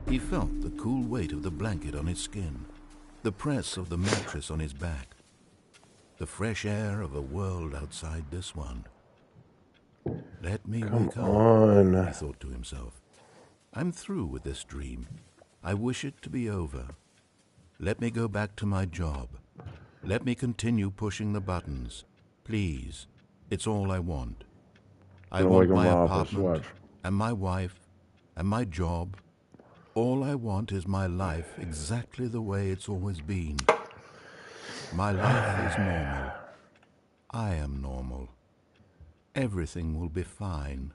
B: He felt the cool weight of the blanket on his skin, the press of the mattress on his back, the fresh air of a world outside this one. Let me wake up,
A: on.
B: he thought to himself. I'm through with this dream. I wish it to be over. Let me go back to my job. Let me continue pushing the buttons. Please, it's all I want. I
A: Don't
B: want
A: wake
B: my
A: him up,
B: apartment
A: watch.
B: and my wife and my job. All I want is my life exactly the way it's always been. My life is normal. I am normal. Everything will be fine.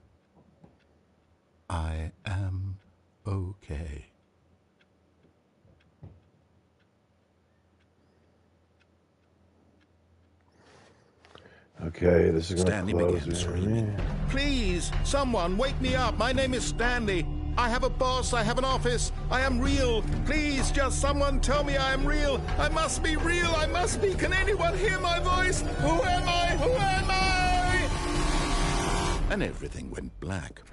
B: I am okay.
A: Okay, this is
B: Stanley
A: gonna
B: began screaming. Please, someone, wake me up. My name is Stanley. I have a boss. I have an office. I am real. Please, just someone tell me I am real. I must be real. I must be. Can anyone hear my voice? Who am I? Who am I? And everything went black.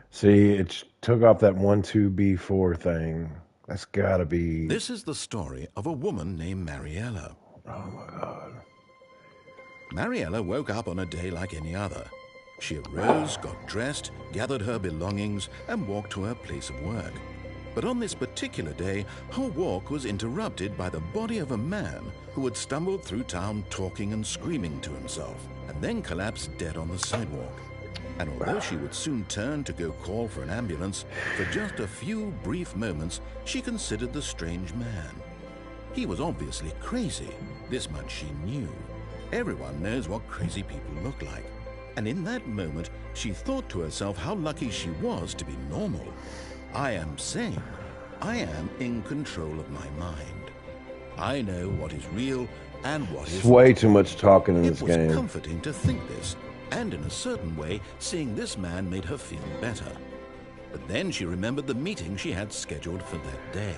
A: See, it took off that 12B4 thing. That's gotta be...
B: This is the story of a woman named Mariella.
A: Oh my God.
B: Mariella woke up on a day like any other. She arose, got dressed, gathered her belongings, and walked to her place of work. But on this particular day, her walk was interrupted by the body of a man who had stumbled through town talking and screaming to himself, and then collapsed dead on the sidewalk. And although she would soon turn to go call for an ambulance, for just a few brief moments, she considered the strange man. He was obviously crazy. This much she knew. Everyone knows what crazy people look like. And in that moment, she thought to herself how lucky she was to be normal. I am sane. I am in control of my mind. I know what is real and what is
A: not. Way too much talking in this game.
B: It was comforting to think this, and in a certain way, seeing this man made her feel better. But then she remembered the meeting she had scheduled for that day.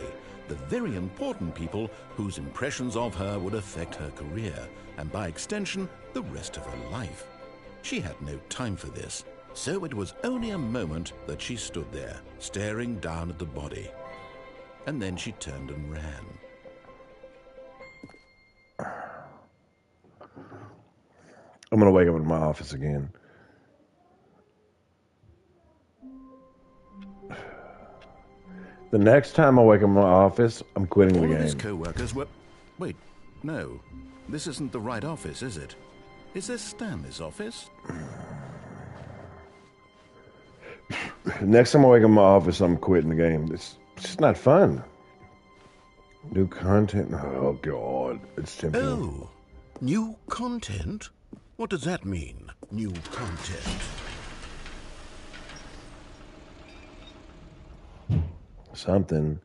B: The very important people whose impressions of her would affect her career, and by extension, the rest of her life. She had no time for this, so it was only a moment that she stood there, staring down at the body. And then she turned and ran.
A: I'm gonna wake up in my office again. The next time I wake up in my office, I'm quitting the game.
B: All of his co-workers were... Wait, no. This isn't the right office, is it? Is this Stanley's office?
A: Next time I wake up in my office, I'm quitting the game. It's just not fun. New content? Oh, God. It's tempting.
B: Oh, new content? What does that mean, new content?
A: Something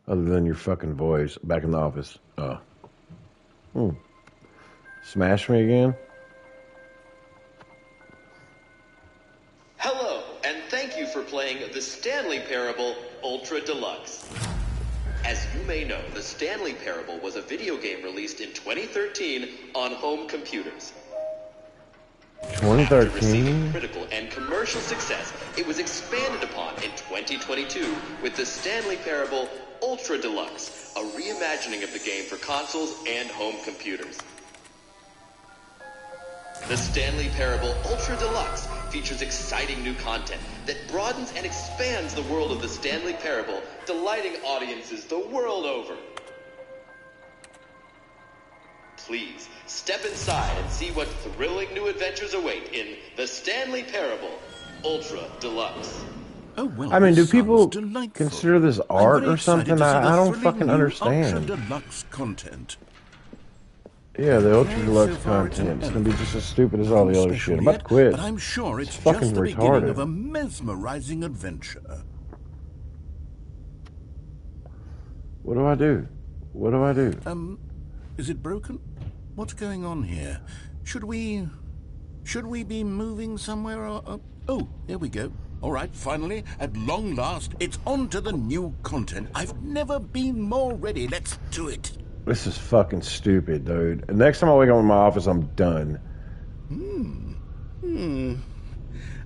A: other than your fucking voice. Back in the office. Smash me again?
E: Hello, and thank you for playing The Stanley Parable Ultra Deluxe. As you may know, The Stanley Parable was a video game released in 2013 on home computers.
A: 2013?
E: After receiving critical and commercial success, it was expanded upon in 2022 with The Stanley Parable Ultra Deluxe, a reimagining of the game for consoles and home computers. The Stanley Parable Ultra Deluxe features exciting new content that broadens and expands the world of The Stanley Parable, delighting audiences the world over. Please, step inside and see what thrilling new adventures await in The Stanley Parable Ultra Deluxe.
B: Oh, well,
A: I mean, do people consider this art or something? I don't fucking understand.
B: Ultra Deluxe content.
A: Yeah, the Ultra Deluxe content. It's gonna be just as stupid as all the other shit. I'm about to quit.
B: But I'm sure it's
A: fucking
B: just the
A: retarded.
B: beginning of a mesmerizing adventure.
A: What do I do? What do I do?
B: Is it broken? What's going on here? Should we be moving somewhere? Oh, there we go. All right, finally, at long last, it's on to the new content. I've never been more ready. Let's do it.
A: This is fucking stupid, dude. Next time I wake up in my office, I'm done.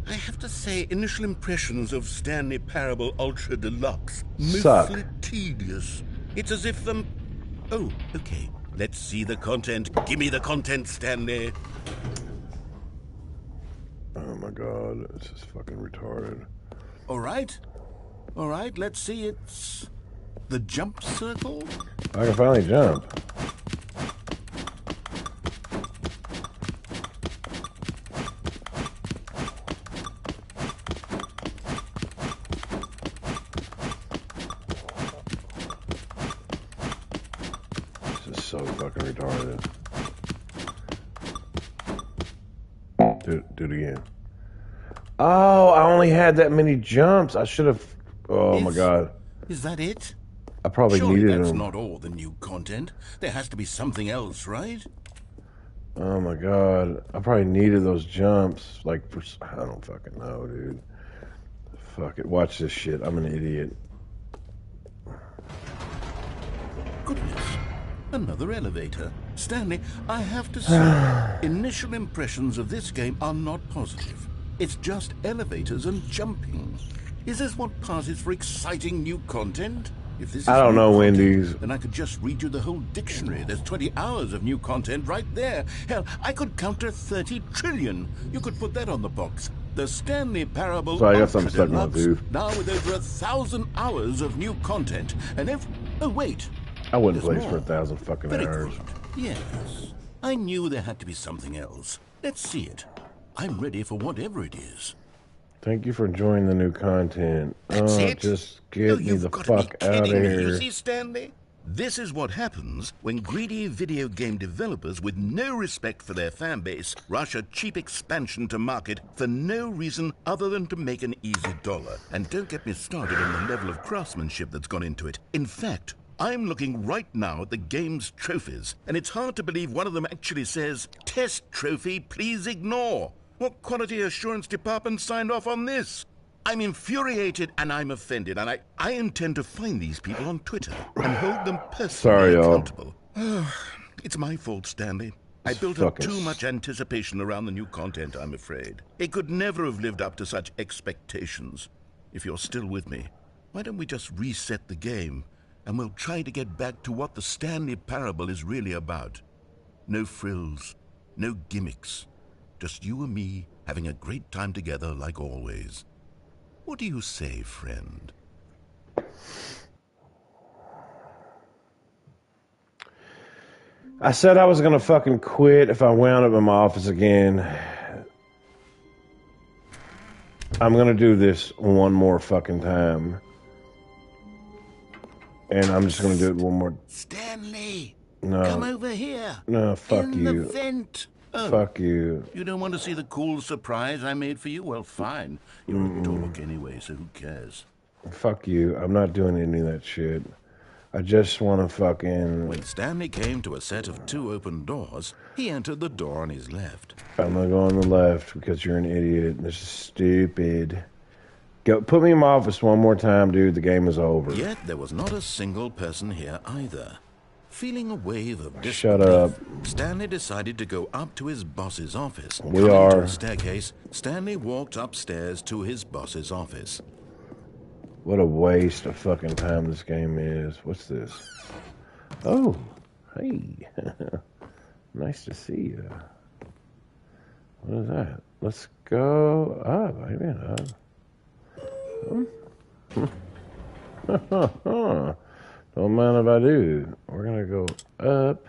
B: I have to say, initial impressions of Stanley Parable Ultra Deluxe
A: suck.
B: Mostly tedious. It's as if Oh, okay. Let's see the content. Give me the content, Stanley.
A: Oh my God, this is fucking retarded.
B: All right, let's see. It's the jump circle.
A: I can finally jump. This is so fucking retarded. Do it again. Oh, I only had that many jumps. I should have. Oh my God.
B: Is that it?
A: I probably
B: Surely
A: needed
B: that's
A: them.
B: not all the new content. There has to be something else, right?
A: Oh my god. I probably needed those jumps. Like, for, I don't fucking know, dude. Fuck it. Watch this shit. I'm an idiot.
B: Goodness. Another elevator. Stanley, I have to say, initial impressions of this game are not positive. It's just elevators and jumping. Is this what passes for exciting new content? If this is
A: I don't know,
B: content,
A: Wendy's.
B: then I could just read you the whole dictionary. There's 20 hours of new content right there. Hell, I could counter 30 trillion. You could put that on the box. The Stanley Parable
A: So I guess I'm
B: Ultra
A: stuck in my
B: Deluxe,
A: booth.
B: now with over 1,000 hours of new content. And if... Oh, wait.
A: I wouldn't
B: There's
A: play for
B: more.
A: 1,000 fucking
B: Very
A: hours.
B: good. Yes. I knew there had to be something else. Let's see it. I'm ready for whatever it is.
A: Thank you for enjoying the new content.
B: That's it?
A: Just get me
B: You've
A: the
B: got to be
A: fuck out of
B: kidding me.
A: here.
B: You see, Stanley? This is what happens when greedy video game developers with no respect for their fan base rush a cheap expansion to market for no reason other than to make an easy dollar. And don't get me started on the level of craftsmanship that's gone into it. In fact, I'm looking right now at the game's trophies, and it's hard to believe one of them actually says, "Test trophy, please ignore." What quality assurance department signed off on this? I'm infuriated and I'm offended, and I intend to find these people on Twitter and hold them personally accountable. It's my fault, Stanley. I built up too much anticipation around the new content, I'm afraid. It could never have lived up to such expectations. If you're still with me, why don't we just reset the game, and we'll try to get back to what the Stanley Parable is really about. No frills, no gimmicks. Just you and me having a great time together like always. What do you say, friend?
A: I said I was gonna fucking quit if I wound up in my office again. I'm gonna do this one more fucking time. And I'm just gonna do it one more.
B: Stanley!
A: No.
B: Come over here!
A: No, fuck
B: in
A: you.
B: The vent! Oh,
A: fuck you.
B: You don't want to see the cool surprise I made for you? Well, fine. You're a dork anyway, so who cares?
A: Fuck you. I'm not doing any of that shit. I just want to fucking...
B: When Stanley came to a set of 2 open doors, he entered the door on his left.
A: I'm gonna go on the left because you're an idiot. This is stupid. Go, put me in my office one more time, dude. The game is over.
B: Yet there was not a single person here either. Feeling a wave of disbelief,
A: Shut up.
B: Stanley decided to go up to his boss's office.
A: We
B: Coming
A: are.
B: to a staircase, Stanley walked upstairs to his boss's office.
A: What a waste of fucking time this game is. What's this? Oh, hey. Nice to see you. What is that? Let's go up. Maybe Don't mind if I do. We're gonna go up.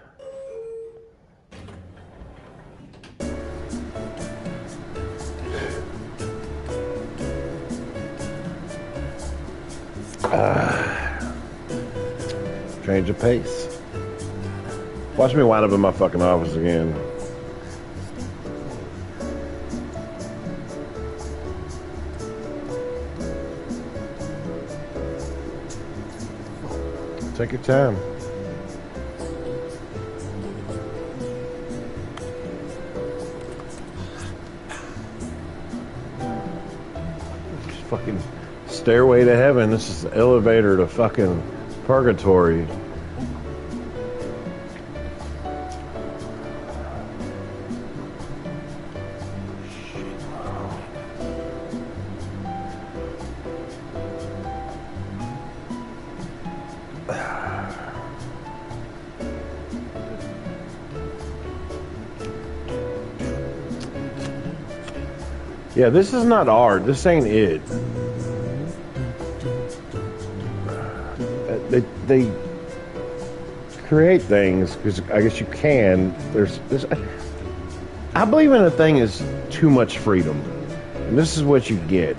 A: Change of pace. Watch me wind up in my fucking office again. Take your time. Just fucking stairway to heaven. This is the elevator to fucking purgatory. Yeah, this is not art. This ain't it. They create things because I guess you can. There's I believe in a thing is too much freedom, and this is what you get.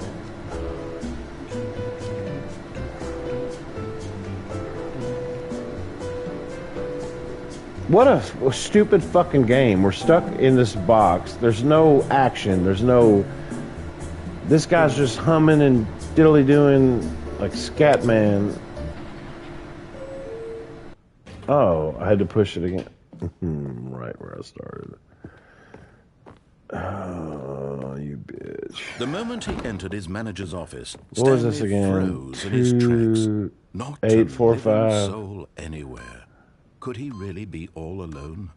A: What a stupid fucking game. We're stuck in this box. There's no action. There's no... This guy's just humming and diddly doing like Scatman. Oh, I had to push it again. Right where I started. Oh, you bitch.
B: The moment he entered his manager's office,
A: What was this
B: Stanley
A: again?
B: froze in his tracks. Not a living soul anywhere. Could he really be all alone?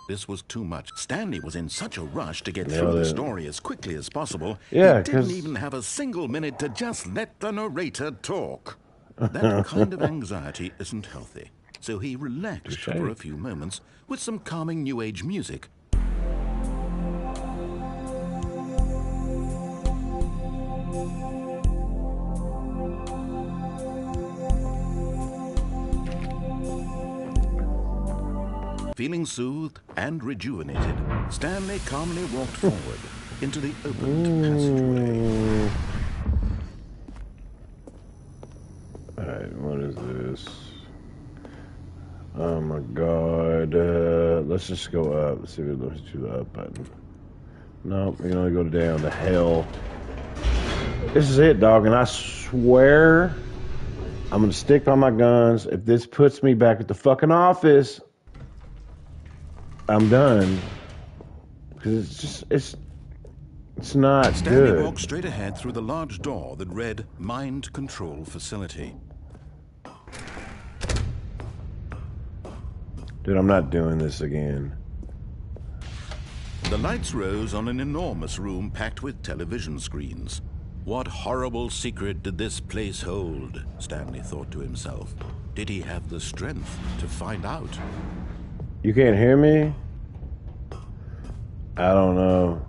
B: This was too much. Stanley was in such a rush to get through the story as quickly as possible.
A: Yeah,
B: he didn't even have a single minute to just let the narrator talk. That kind of anxiety isn't healthy. So he relaxed for a few moments with some calming New Age music. Feeling soothed and rejuvenated, Stanley calmly walked forward into the opened passageway.
A: Alright, what is this? Oh my god. Let's just go up. Let's see if it lets you the up button. Nope, we're gonna go down to hell. This is it, dog, and I swear I'm gonna stick by my guns. If this puts me back at the fucking office, I'm done. Because it's not
B: Stanley
A: good.
B: walked straight ahead through the large door that read Mind Control Facility.
A: Dude, I'm not doing this again.
B: The lights rose on an enormous room packed with television screens. What horrible secret did this place hold? Stanley thought to himself. Did he have the strength to find out?
A: You can't hear me? I don't know.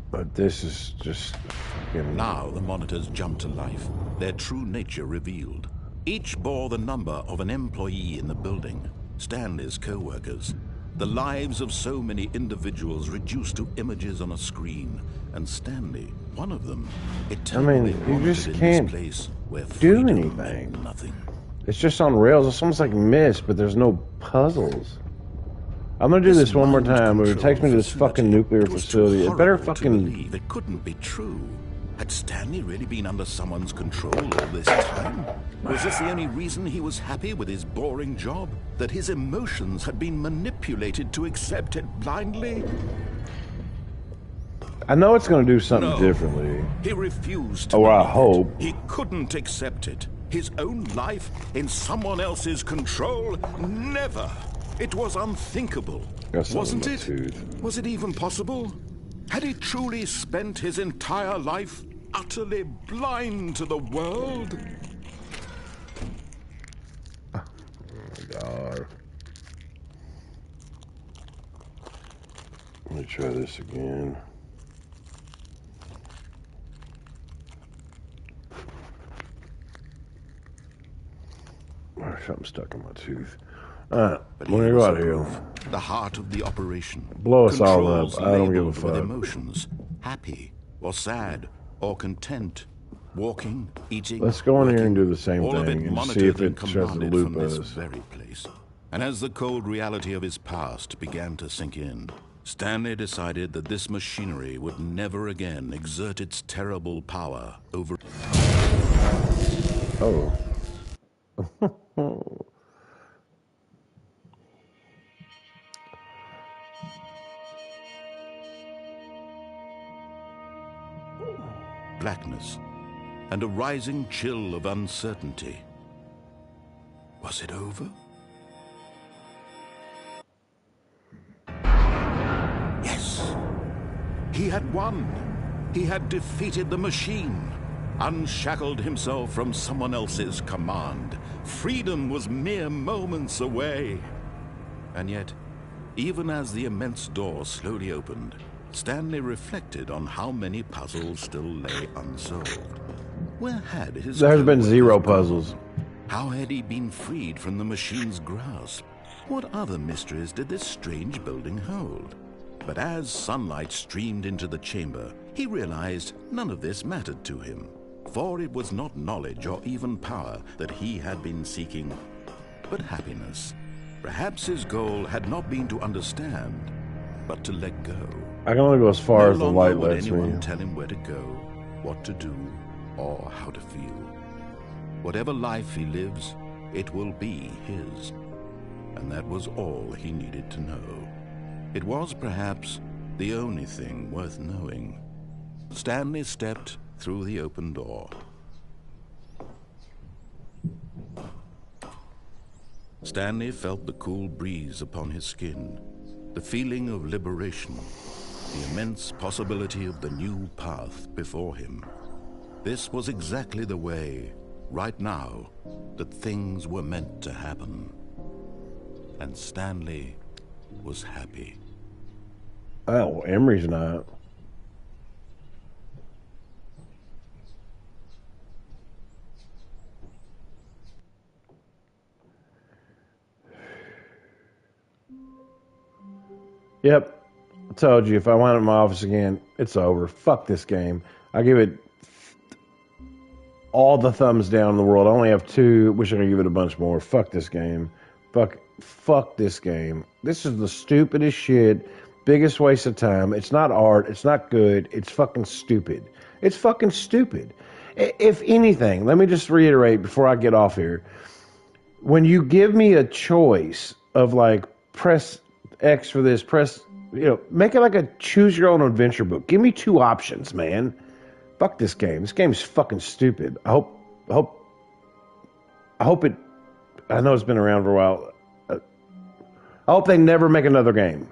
A: But this is just fucking...
B: Now the monitors jumped to life, their true nature revealed. Each bore the number of an employee in the building, Stanley's co-workers. The lives of so many individuals reduced to images on a screen, and Stanley, one of them, eternally
A: you just
B: in
A: can't
B: this place where
A: do
B: freedom
A: anything.
B: meant nothing.
A: It's just on rails. It's almost like Myst, but there's no puzzles. I'm gonna do this one more time, where it takes me to this fucking nuclear facility. It better fucking...
B: believe it couldn't be true. Had Stanley really been under someone's control all this time? Was this the only reason he was happy with his boring job? That his emotions had been manipulated to accept it blindly?
A: I know it's gonna do something differently.
B: He refused to
A: Oh, I
B: believe
A: hope.
B: it. He couldn't accept it. His own life in someone else's control? Never! It was unthinkable. Wasn't it?
A: Tooth.
B: Was it even possible? Had he truly spent his entire life utterly blind to the world?
A: Oh my god. Let me try this again. Or something stuck in my tooth. We're gonna go out here.
B: The heart of the operation.
A: Blow us all up.
B: Controls
A: I don't give a
B: labeled
A: fuck.
B: with emotions, happy or sad or content, walking, eating.
A: Let's go in here and
B: working,
A: do the same
B: all of it
A: thing and see
B: monitored
A: if
B: and
A: it tries to
B: commanded
A: loop
B: from this
A: us.
B: very place. And as the cold reality of his past began to sink in, Stanley decided that this machinery would never again exert its terrible power over...
A: Oh.
B: blackness and a rising chill of uncertainty. Was it over? Yes. He had won. He had defeated the machine, unshackled himself from someone else's command. Freedom was mere moments away. And yet, even as the immense door slowly opened, Stanley reflected on how many puzzles still lay unsolved. Where had his...
A: There's been zero
B: gone?
A: puzzles.
B: How had he been freed from the machine's grasp? What other mysteries did this strange building hold? But as sunlight streamed into the chamber, he realized none of this mattered to him, for it was not knowledge or even power that he had been seeking, but happiness. Perhaps his goal had not been to understand, but to let go.
A: I can only go as far as the light
B: would
A: lets
B: anyone
A: me.
B: tell him where to go, what to do, or how to feel. Whatever life he lives, it will be his. And that was all he needed to know. It was perhaps the only thing worth knowing. Stanley stepped through the open door. Stanley felt the cool breeze upon his skin, the feeling of liberation, the immense possibility of the new path before him. This was exactly the way, right now, that things were meant to happen. And Stanley was happy.
A: Oh, Emery's not. Yep. I told you, if I wind up in my office again, it's over. Fuck this game. I give it all the thumbs down in the world. I only have 2. Wish I could give it a bunch more. Fuck this game. Fuck this game. This is the stupidest shit. Biggest waste of time. It's not art. It's not good. It's fucking stupid. It's fucking stupid. If anything, let me just reiterate before I get off here. When you give me a choice of like, press X for this, make it like a choose your own adventure book. Give me 2 options, man. Fuck this game. This game's fucking stupid. I hope it, I know it's been around for a while. I hope they never make another game.